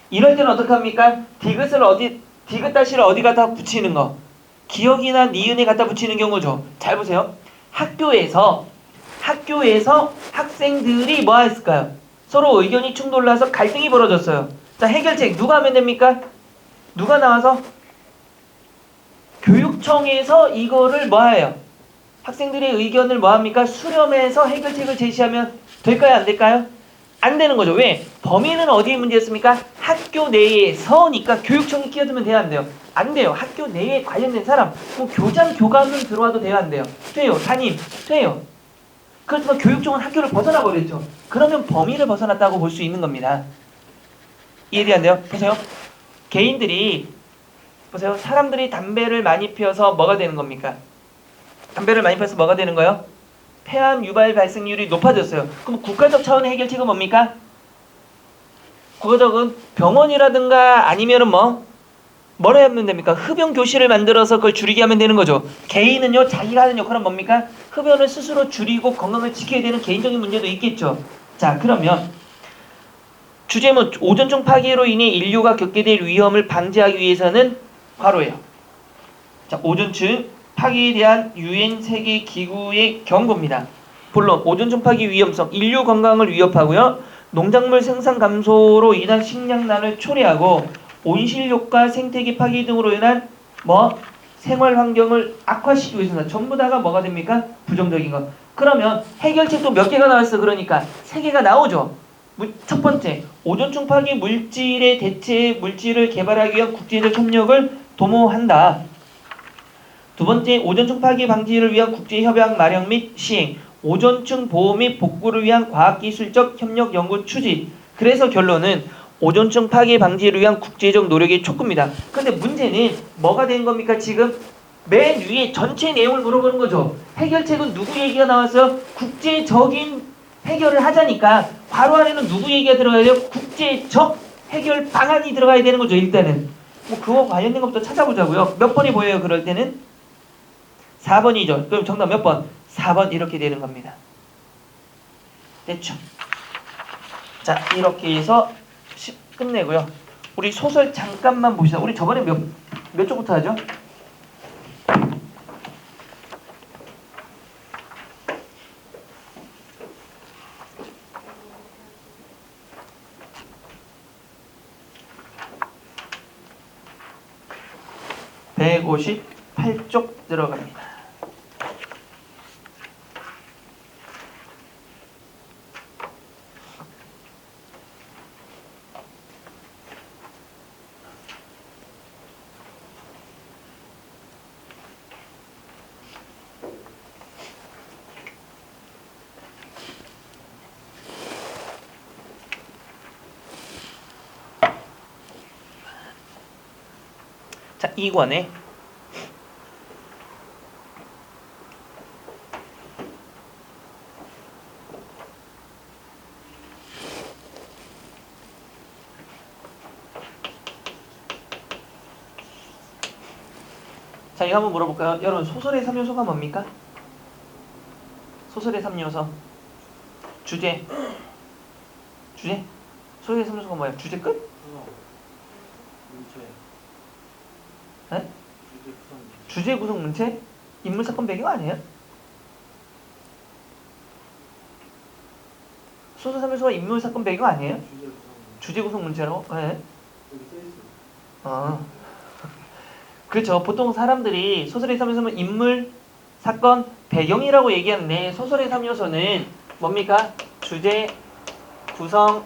이럴 때는 어떻게 합니까? 디귿 다시를 어디 갖다 붙이는 거? 기역이나 니은에 갖다 붙이는 경우죠. 잘 보세요. 학교에서 학생들이 뭐 했을까요? 서로 의견이 충돌나서 갈등이 벌어졌어요. 자 해결책 누가 하면 됩니까? 누가 나와서? 교육청에서 이거를 뭐 해요? 학생들의 의견을 뭐 합니까? 수렴해서 해결책을 제시하면 될까요? 안 될까요? 안 되는 거죠. 왜? 범위는 어디에 문제였습니까? 학교 내에서니까 교육청이 끼어들면 돼요? 안 돼요? 안 돼요. 학교 내에 관련된 사람, 뭐 교장, 교감은 들어와도 돼요? 안 돼요? 돼요. 담임, 돼요. 그렇지만 교육청은 학교를 벗어나 버렸죠. 그러면 범위를 벗어났다고 볼 수 있는 겁니다. 이해돼야 안 돼요? 보세요. 개인들이 보세요. 사람들이 담배를 많이 피워서 뭐가 되는 겁니까? 담배를 많이 피워서 뭐가 되는 거예요? 폐암 유발 발생률이 높아졌어요. 그럼 국가적 차원의 해결책은 뭡니까? 국가적은 병원이라든가 아니면은 뭐라 하면 됩니까? 흡연 교실을 만들어서 그걸 줄이게 하면 되는 거죠. 개인은요, 자기가 하는 역할은 뭡니까? 흡연을 스스로 줄이고 건강을 지켜야 되는 개인적인 문제도 있겠죠. 자, 그러면 주제문 오존층 파괴로 인해 인류가 겪게 될 위험을 방지하기 위해서는 괄호예요. 자, 오존층 파괴에 대한 유엔 세계 기구의 경고입니다. 본론 오존층 파괴 위험성 인류 건강을 위협하고요. 농작물 생산 감소로 인한 식량난을 초래하고 온실효과 생태계 파괴 등으로 인한 생활 환경을 악화시키고 있습니다. 전부 다가 뭐가 됩니까? 부정적인 것. 그러면 해결책도 몇 개가 나왔어? 그러니까 3개가 나오죠. 첫 번째, 오존층 파괴 물질의 대체 물질을 개발하기 위한 국제적 협력을 도모한다. 두 번째, 오존층 파괴 방지를 위한 국제협약 마련 및 시행, 오존층 보호 및 복구를 위한 과학기술적 협력 연구 추진. 그래서 결론은 오존층 파괴 방지를 위한 국제적 노력의 촉구입니다. 그런데 문제는 뭐가 된 겁니까? 지금 맨 위에 전체 내용을 물어보는 거죠. 해결책은 누구 얘기가 나왔어요? 국제적인 해결을 하자니까 괄호 안에는 누구 얘기가 들어가야 돼요? 국제적 해결 방안이 들어가야 되는 거죠. 일단은 뭐 그거 관련된 것부터 찾아보자고요. 몇 번이 보여요? 그럴 때는 4번이죠. 그럼 정답 몇 번? 4번 이렇게 되는 겁니다. 됐죠? 자, 이렇게 해서 끝내고요. 우리 소설 잠깐만 봅시다. 우리 저번에 몇 쪽부터 하죠? (158쪽) 들어갑니다. 자, 2권에 자, 이거 한번 물어볼까요? 여러분, 소설의 3요소가 뭡니까? 소설의 3요소. 주제. 소설의 3요소가 뭐예요? 주제 끝? 문체. 네? 주제 구성. 주제 구성 문체? 인물 사건 배경 아니에요? 소설 3요소가 인물 사건 배경 아니에요? 주제 구성. 주제 구성 문체라고? 네. 여기 써 있어. 그렇죠. 보통 사람들이 소설의 3요소는 인물, 사건, 배경이라고 얘기하는데 소설의 3요소는 뭡니까? 주제, 구성,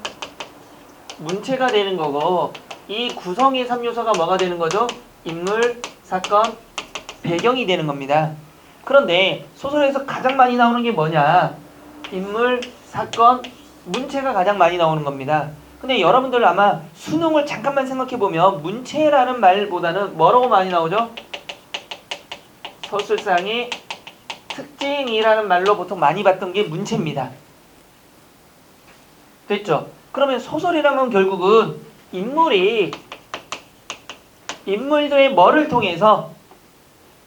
문체가 되는 거고 이 구성의 3요소가 뭐가 되는 거죠? 인물, 사건, 배경이 되는 겁니다. 그런데 소설에서 가장 많이 나오는 게 뭐냐? 인물, 사건, 문체가 가장 많이 나오는 겁니다. 근데 여러분들 아마 수능을 잠깐만 생각해보면 문체라는 말보다는 뭐라고 많이 나오죠? 서술상의 특징이라는 말로 보통 많이 봤던 게 문체입니다. 됐죠? 그러면 소설이라는 건 결국은 인물들의 뭐를 통해서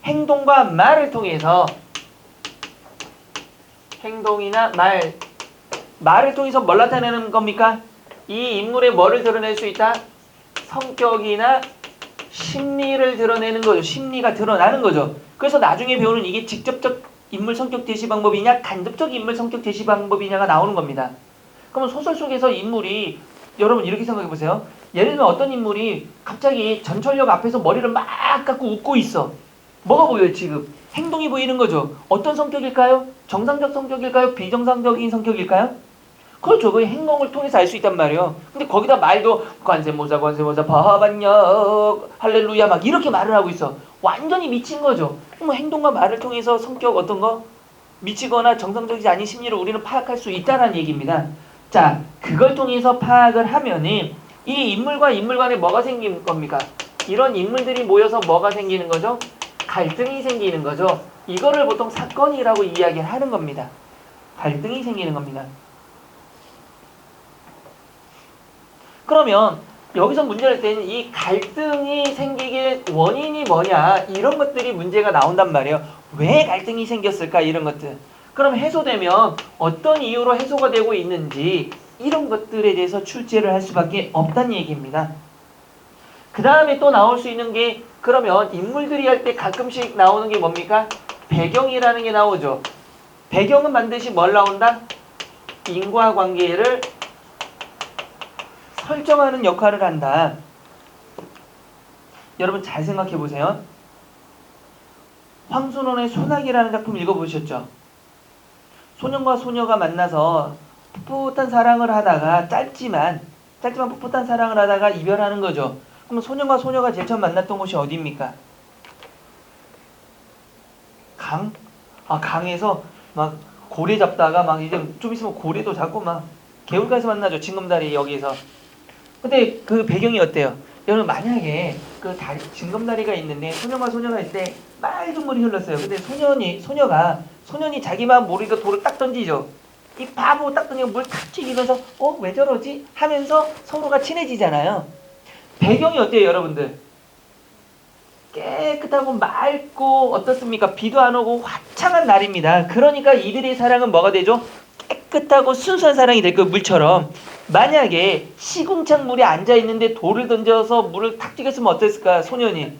행동과 말을 통해서 행동이나 말을 통해서 뭘 나타내는 겁니까? 이 인물의 뭐를 드러낼 수 있다? 성격이나 심리를 드러내는 거죠. 심리가 드러나는 거죠. 그래서 나중에 배우는 이게 직접적 인물 성격 제시 방법이냐 간접적 인물 성격 제시 방법이냐가 나오는 겁니다. 그러면 소설 속에서 인물이 여러분 이렇게 생각해 보세요. 예를 들면 어떤 인물이 갑자기 전철역 앞에서 머리를 막 깎고 웃고 있어. 뭐가 보여요 지금? 행동이 보이는 거죠. 어떤 성격일까요? 정상적 성격일까요? 비정상적인 성격일까요? 그렇죠. 그 행동을 통해서 알 수 있단 말이에요. 근데 거기다 말도 관세모사 바반역 할렐루야 막 이렇게 말을 하고 있어. 완전히 미친 거죠. 뭐 행동과 말을 통해서 성격 어떤 거 미치거나 정상적이지 아닌 심리를 우리는 파악할 수 있다는 얘기입니다. 자, 그걸 통해서 파악을 하면은 이 인물과 인물 간에 뭐가 생기는 겁니까? 이런 인물들이 모여서 뭐가 생기는 거죠? 갈등이 생기는 거죠. 이거를 보통 사건이라고 이야기를 하는 겁니다. 갈등이 생기는 겁니다. 그러면 여기서 문제를 할 때는 이 갈등이 생기게 원인이 뭐냐 이런 것들이 문제가 나온단 말이에요. 왜 갈등이 생겼을까 이런 것들. 그럼 해소되면 어떤 이유로 해소가 되고 있는지 이런 것들에 대해서 출제를 할 수밖에 없다는 얘기입니다. 그 다음에 또 나올 수 있는 게 그러면 인물들이 할 때 가끔씩 나오는 게 뭡니까? 배경이라는 게 나오죠. 배경은 반드시 뭘 나온다? 인과관계를 설정하는 역할을 한다. 여러분 잘 생각해 보세요. 황순원의 소나기라는 작품 읽어보셨죠? 소년과 소녀가 만나서 풋풋한 사랑을 하다가 짧지만 풋풋한 사랑을 하다가 이별하는 거죠. 그럼 소년과 소녀가 제일 처음 만났던 곳이 어디입니까? 강? 강에서 막 고래 잡다가 막 이제 좀 있으면 고래도 잡고 막 개울가에서 만나죠. 징검다리 여기에서. 근데 그 배경이 어때요? 여러분 만약에 그 다리 징검다리가 있는데 소년과 소녀가 있을 때 맑은 물이 흘렀어요. 근데 소년이 자기만 모르니까 돌을 딱 던지죠. 이 바보 딱 던지고 물 탁 튀기면서 왜 저러지? 하면서 서로가 친해지잖아요. 배경이 어때요 여러분들? 깨끗하고 맑고 어떻습니까? 비도 안 오고 화창한 날입니다. 그러니까 이들의 사랑은 뭐가 되죠? 깨끗하고 순수한 사랑이 될 거예요. 물처럼. 만약에 시궁창 물에 앉아있는데 돌을 던져서 물을 탁 튀겼으면 어땠을까? 소년이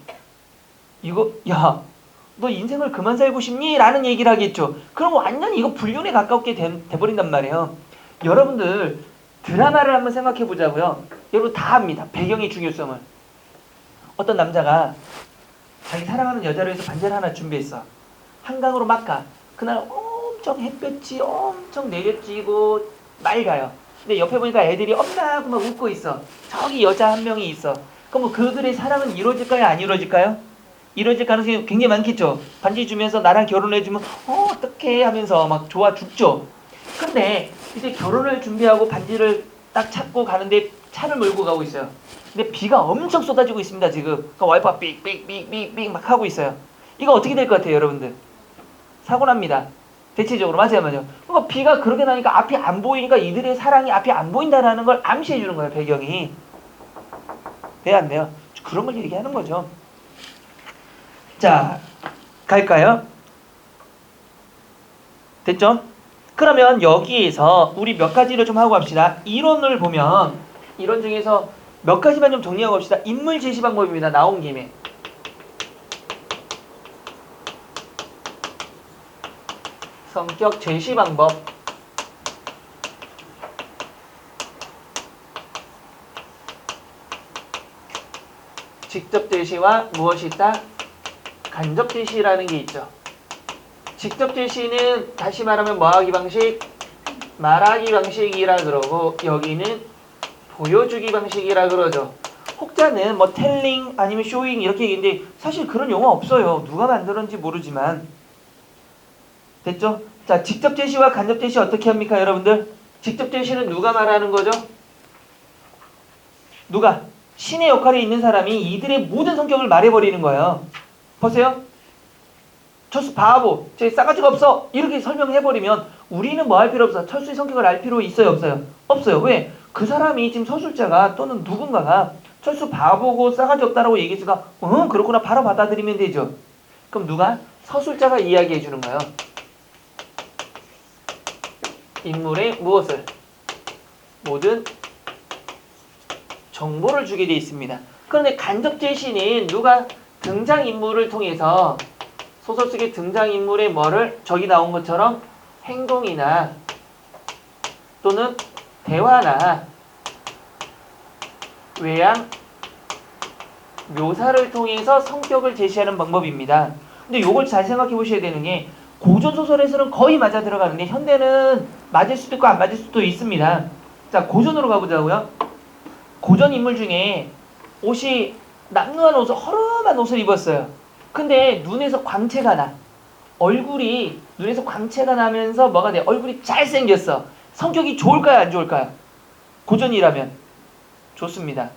이거 야 너 인생을 그만 살고 싶니? 라는 얘기를 하겠죠. 그럼 완전히 이거 불륜에 가깝게 돼버린단 말이에요. 여러분들 드라마를 한번 생각해 보자고요. 여러분 다 압니다. 배경의 중요성을. 어떤 남자가 자기 사랑하는 여자를 위해서 반지를 하나 준비했어. 한강으로 막 가. 그날 엄청 햇볕이 엄청 내려지고 맑아요. 근데 옆에 보니까 애들이 엄나하고 막 웃고 있어. 저기 여자 한 명이 있어. 그럼 뭐 그들의 사랑은 이루어질까요? 안 이루어질까요? 이루어질 가능성이 굉장히 많겠죠. 반지 주면서 나랑 결혼해주면 어떡해 하면서 막 좋아 죽죠. 근데 이제 결혼을 준비하고 반지를 딱 찾고 가는데 차를 몰고 가고 있어요. 근데 비가 엄청 쏟아지고 있습니다 지금. 그러니까 와이퍼가 삑삑삑삑삑 막 하고 있어요. 이거 어떻게 될 것 같아요 여러분들? 사고 납니다. 대체적으로 맞아요. 그러니까 비가 그렇게 나니까 앞이 안 보이니까 이들의 사랑이 앞이 안 보인다라는 걸 암시해 주는 거예요. 배경이. 돼요 안 돼요? 그런 걸 얘기하는 거죠. 자 갈까요? 됐죠? 그러면 여기에서 우리 몇 가지를 좀 하고 갑시다. 이론을 보면 이론 중에서 몇 가지만 좀 정리하고 갑시다. 인물 제시 방법입니다. 나온 김에. 성격 제시 방법. 직접 제시와 무엇이 있다? 간접 제시라는 게 있죠. 직접 제시는 다시 말하면 뭐하기 방식? 말하기 방식이라 그러고 여기는 보여주기 방식이라 그러죠. 혹자는 뭐 텔링 아니면 쇼잉 이렇게 얘기했는데 사실 그런 용어 없어요. 누가 만들었는지 모르지만. 됐죠? 자, 직접 제시와 간접 제시 어떻게 합니까 여러분들? 직접 제시는 누가 말하는 거죠? 누가? 신의 역할에 있는 사람이 이들의 모든 성격을 말해버리는 거예요. 보세요. 철수 바보, 쟤 싸가지가 없어 이렇게 설명해버리면 우리는 뭐 할 필요 없어. 철수의 성격을 알 필요 있어요 없어요? 없어요. 왜? 그 사람이 지금 서술자가 또는 누군가가 철수 바보고 싸가지 없다라고 얘기했으니까 그렇구나 바로 받아들이면 되죠. 그럼 누가? 서술자가 이야기해 주는 거예요. 인물의 무엇을? 모든 정보를 주게 되어 있습니다. 그런데 간접 제시는 누가 등장인물을 통해서 소설 속의 등장인물의 뭐를 저기 나온 것처럼 행동이나 또는 대화나 외양 묘사를 통해서 성격을 제시하는 방법입니다. 근데 이걸 잘 생각해 보셔야 되는 게 고전소설에서는 거의 맞아 들어가는데 현대는 맞을 수도 있고 안 맞을 수도 있습니다. 자, 고전으로 가보자고요. 고전 인물 중에 옷이 남루한 옷을 허름한 옷을 입었어요. 근데 눈에서 광채가 나. 얼굴이 눈에서 광채가 나면서 뭐가 돼? 얼굴이 잘생겼어. 성격이 좋을까요? 안 좋을까요? 고전이라면 좋습니다.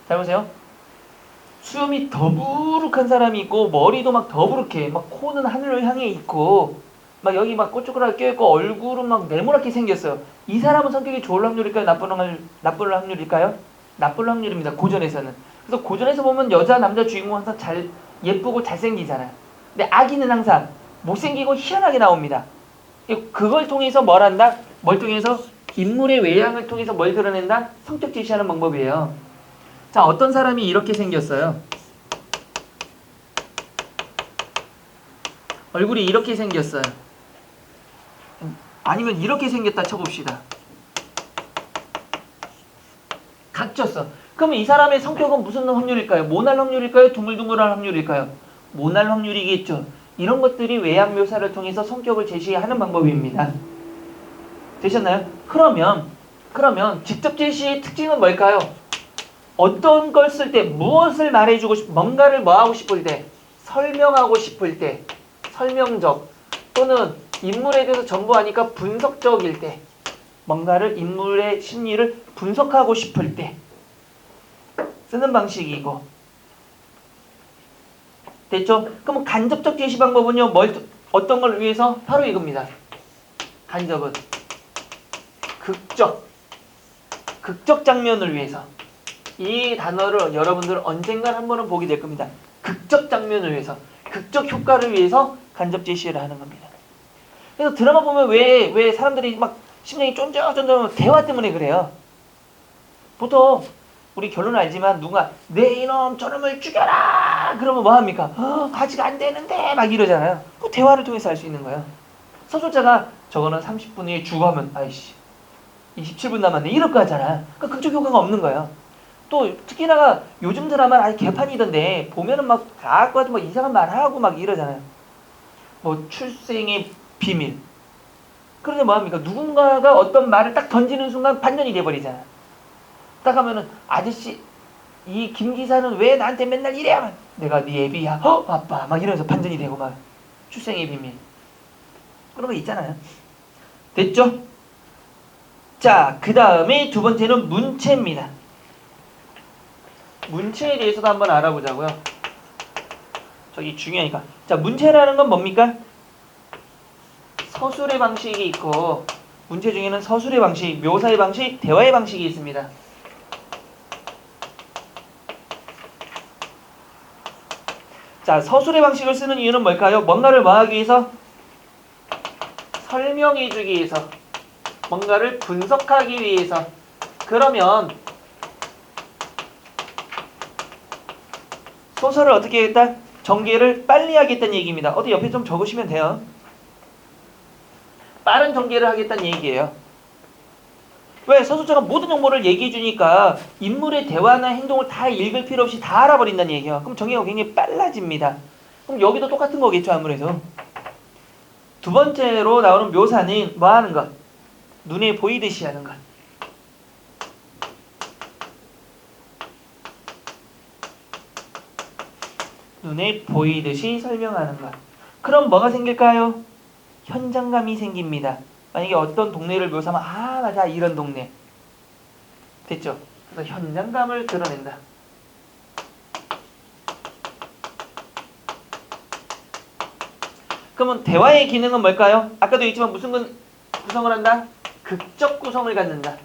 잘 보세요. 수염이 더부룩한 사람이 있고 머리도 막 더부룩해. 막 코는 하늘을 향해 있고 막 여기 막 꼬쭈그라게 껴있고 얼굴은 막 네모나게 생겼어요. 이 사람은 성격이 좋을 확률일까요? 나쁠 확률일까요? 나쁠 확률입니다. 고전에서는. 그래서 고전에서 보면 여자 남자 주인공 항상 잘 예쁘고 잘생기잖아요. 근데 아기는 항상 못생기고 희한하게 나옵니다. 그걸 통해서 뭘 한다? 뭘 통해서? 인물의 외양을 통해서 뭘 드러낸다? 성격 제시하는 방법이에요. 자, 어떤 사람이 이렇게 생겼어요. 얼굴이 이렇게 생겼어요. 아니면 이렇게 생겼다 쳐봅시다. 각졌어. 그러면 이 사람의 성격은 무슨 확률일까요? 모날 확률일까요? 둥글둥글한 확률일까요? 모날 확률이겠죠. 이런 것들이 외양 묘사를 통해서 성격을 제시하는 방법입니다. 되셨나요? 그러면 직접 제시의 특징은 뭘까요? 어떤 걸 쓸 때 무엇을 말해주고 뭔가를 뭐 하고 싶을 때 설명하고 싶을 때 설명적 또는 인물에 대해서 정보하니까 분석적일 때 뭔가를 인물의 심리를 분석하고 싶을 때 쓰는 방식이고. 됐죠? 그럼 간접적 제시 방법은요, 어떤 걸 위해서? 바로 이겁니다. 간접은 극적 장면을 위해서. 이 단어를 여러분들 언젠가 한 번은 보게 될 겁니다. 극적 장면을 위해서, 극적 효과를 위해서 간접 제시를 하는 겁니다. 그래서 드라마 보면 왜 사람들이 막 심장이 쫀쫀쫀쫀 대화 때문에 그래요. 보통 우리 결론은 알지만 누가 내 이놈 저놈을 죽여라 그러면 뭐 합니까? 아직 안 되는데 막 이러잖아요. 그 대화를 통해서 할 수 있는 거예요. 서술자가 저거는 30분 후에 죽어 하면 아이씨 27분 남았네 이럴 거 같잖아. 그 극적 효과가 없는 거예요. 또 특히나 요즘 드라마는 아예 개판이던데 보면은 막 가끔 막 이상한 말 하고 막 이러잖아요. 뭐 출생의 비밀. 그런데 뭐 합니까? 누군가가 어떤 말을 딱 던지는 순간 반전이 돼버리잖아요. 딱 하면은 아저씨 이 김 기사는 왜 나한테 맨날 이래? 하면 내가 네 애비야. 아빠 막 이러면서 반전이 되고 막 출생의 비밀. 그런 거 있잖아요. 됐죠? 자, 그 다음에 두 번째는 문체입니다. 문체에 대해서도 한번 알아보자고요. 저기 중요하니까. 자, 문체라는 건 뭡니까? 서술의 방식이 있고 문체 중에는 서술의 방식, 묘사의 방식, 대화의 방식이 있습니다. 자, 서술의 방식을 쓰는 이유는 뭘까요? 뭔가를 뭐 하기 위해서? 설명해 주기 위해서. 뭔가를 분석하기 위해서. 그러면 소설을 어떻게 하겠다? 전개를 빨리 하겠다는 얘기입니다. 어디 옆에 좀 적으시면 돼요. 빠른 전개를 하겠다는 얘기예요. 왜? 서술자가 모든 정보를 얘기해 주니까 인물의 대화나 행동을 다 읽을 필요 없이 다 알아버린다는 얘기예요. 그럼 전개가 굉장히 빨라집니다. 그럼 여기도 똑같은 거겠죠, 아무래도. 두 번째로 나오는 묘사는 뭐 하는 것? 눈에 보이듯이 하는 것. 눈에 보이듯이 설명하는 것. 그럼 뭐가 생길까요? 현장감이 생깁니다. 만약에 어떤 동네를 묘사하면 아 맞아 이런 동네. 됐죠? 그래서 현장감을 드러낸다. 그러면 대화의 기능은 뭘까요? 아까도 얘기했지만 무슨 구성을 한다? 극적 구성을 갖는다.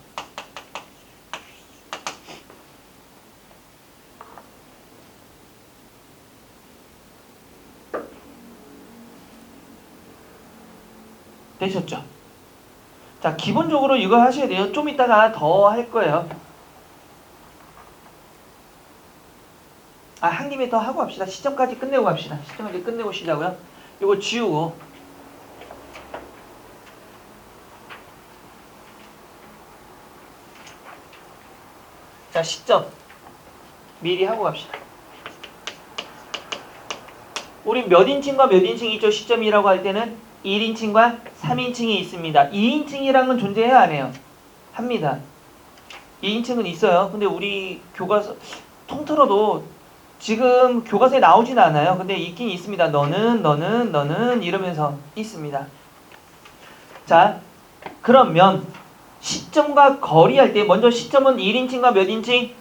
되셨죠? 자, 기본적으로 이거 하셔야 돼요. 좀 이따가 더 할 거예요. 한 김에 더 하고 합시다. 시점까지 끝내고 갑시다. 시점까지 끝내고 쉬자고요. 이거 지우고. 자, 시점. 미리 하고 갑시다. 우리 몇 인칭과 몇 인칭이 있죠? 시점이라고 할 때는 1인칭과 3인칭이 있습니다. 2인칭이라는 건 존재해야 안 해요? 합니다. 2인칭은 있어요. 근데 우리 교과서 통틀어도 지금 교과서에 나오진 않아요. 근데 있긴 있습니다. 너는 이러면서 있습니다. 자, 그러면 시점과 거리할 때 먼저 시점은 1인칭과 몇 인칭?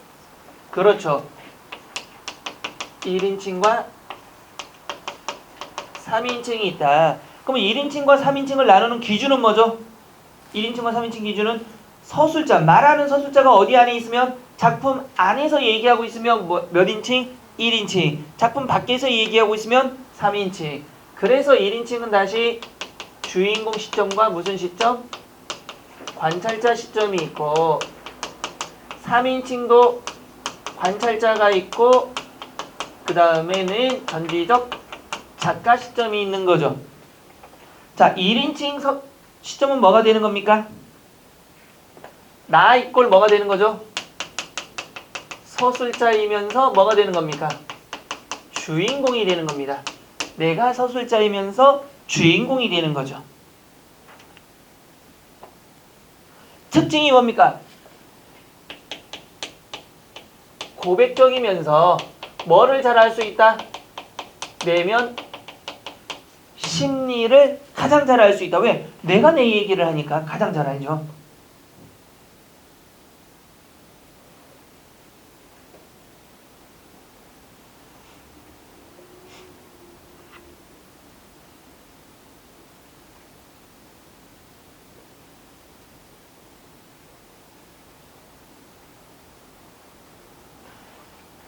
그렇죠. 1인칭과 3인칭이 있다. 그러면 1인칭과 3인칭을 나누는 기준은 뭐죠? 1인칭과 3인칭 기준은 서술자, 말하는 서술자가 어디 안에 있으면 작품 안에서 얘기하고 있으면 몇 인칭? 1인칭. 작품 밖에서 얘기하고 있으면 3인칭. 그래서 1인칭은 다시 주인공 시점과 무슨 시점? 관찰자 시점이 있고 3인칭도 관찰자가 있고 그 다음에는 전지적 작가 시점이 있는 거죠. 자, 1인칭 시점은 뭐가 되는 겁니까? 나 이꼴 뭐가 되는 거죠? 서술자이면서 뭐가 되는 겁니까? 주인공이 되는 겁니다. 내가 서술자이면서 주인공이 되는 거죠. 특징이 뭡니까? 고백적이면서 뭐를 잘 알 수 있다? 내면 심리를 가장 잘 알 수 있다. 왜? 내가 내 얘기를 하니까 가장 잘 알죠.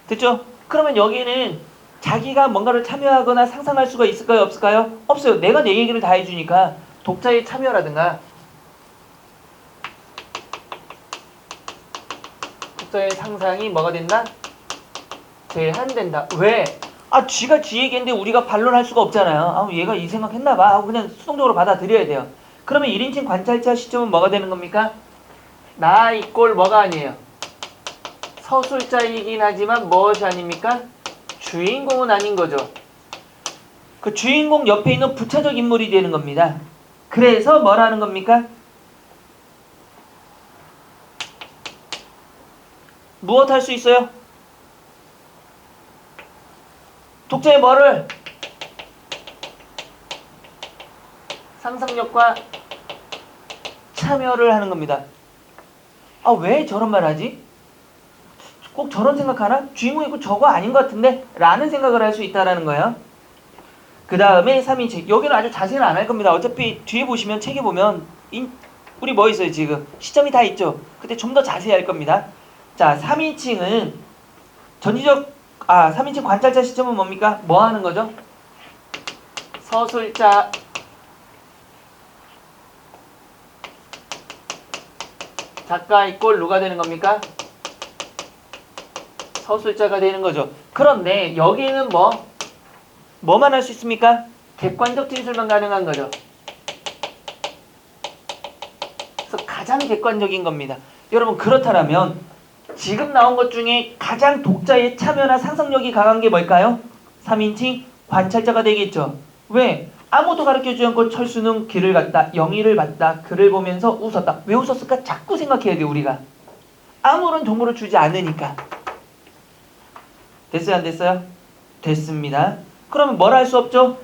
됐죠? 그러면 여기는 자기가 뭔가를 참여하거나 상상할 수가 있을까요? 없을까요? 없어요. 내가 내 얘기를 다 해주니까 독자의 참여라든가 독자의 상상이 뭐가 된다? 제한된다. 왜? 쥐가 지 얘기인데 우리가 반론할 수가 없잖아요. 얘가 이 생각했나봐 하고 그냥 수동적으로 받아들여야 돼요. 그러면 1인칭 관찰자 시점은 뭐가 되는 겁니까? 나 이꼴 뭐가 아니에요? 서술자이긴 하지만 무엇이 아닙니까? 주인공은 아닌 거죠. 그 주인공 옆에 있는 부차적 인물이 되는 겁니다. 그래서 뭐라는 겁니까? 무엇 할 수 있어요? 독자의 뭐를? 상상력과 참여를 하는 겁니다. 왜 저런 말 하지? 꼭 저런 생각하나? 주인공이 꼭 저거 아닌 것 같은데? 라는 생각을 할 수 있다는 거예요. 그 다음에 3인칭. 여기는 아주 자세히는 안 할 겁니다. 어차피 뒤에 보시면, 책에 보면 우리 뭐 있어요 지금? 시점이 다 있죠? 그때 좀 더 자세히 할 겁니다. 자, 3인칭은 3인칭 관찰자 시점은 뭡니까? 뭐 하는 거죠? 서술자 작가 이꼴 누가 되는 겁니까? 서술자가 되는 거죠. 그런데 여기는 뭐만 할 수 있습니까? 객관적 진술만 가능한 거죠. 그래서 가장 객관적인 겁니다. 여러분 그렇다면 지금 나온 것 중에 가장 독자의 참여나 상상력이 강한 게 뭘까요? 3인칭 관찰자가 되겠죠. 왜? 아무도 가르쳐주지 않고 철수는 길을 갔다. 영희를 봤다. 글을 보면서 웃었다. 왜 웃었을까? 자꾸 생각해야 돼 우리가. 아무런 정보를 주지 않으니까. 됐어요? 안 됐어요? 됐습니다. 그러면 뭘 할 수 없죠?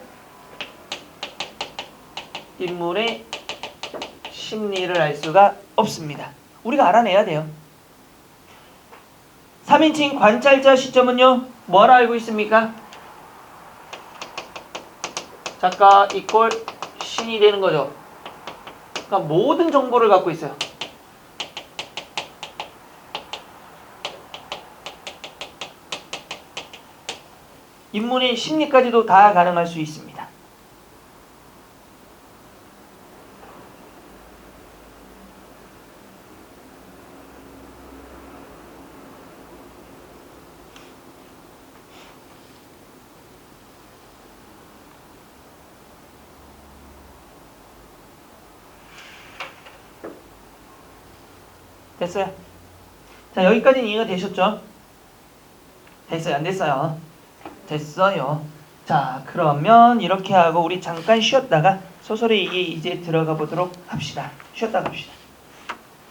인물의 심리를 알 수가 없습니다. 우리가 알아내야 돼요. 3인칭 관찰자 시점은요. 뭘 알고 있습니까? 작가 이꼴 신이 되는 거죠. 그러니까 모든 정보를 갖고 있어요. 인물의 심리까지도 다 가능할 수 있습니다. 됐어요? 자, 여기까지는 이해가 되셨죠? 됐어요? 안 됐어요? 됐어요. 자, 그러면 이렇게 하고 우리 잠깐 쉬었다가 소설에 이제 들어가 보도록 합시다. 쉬었다 갑시다.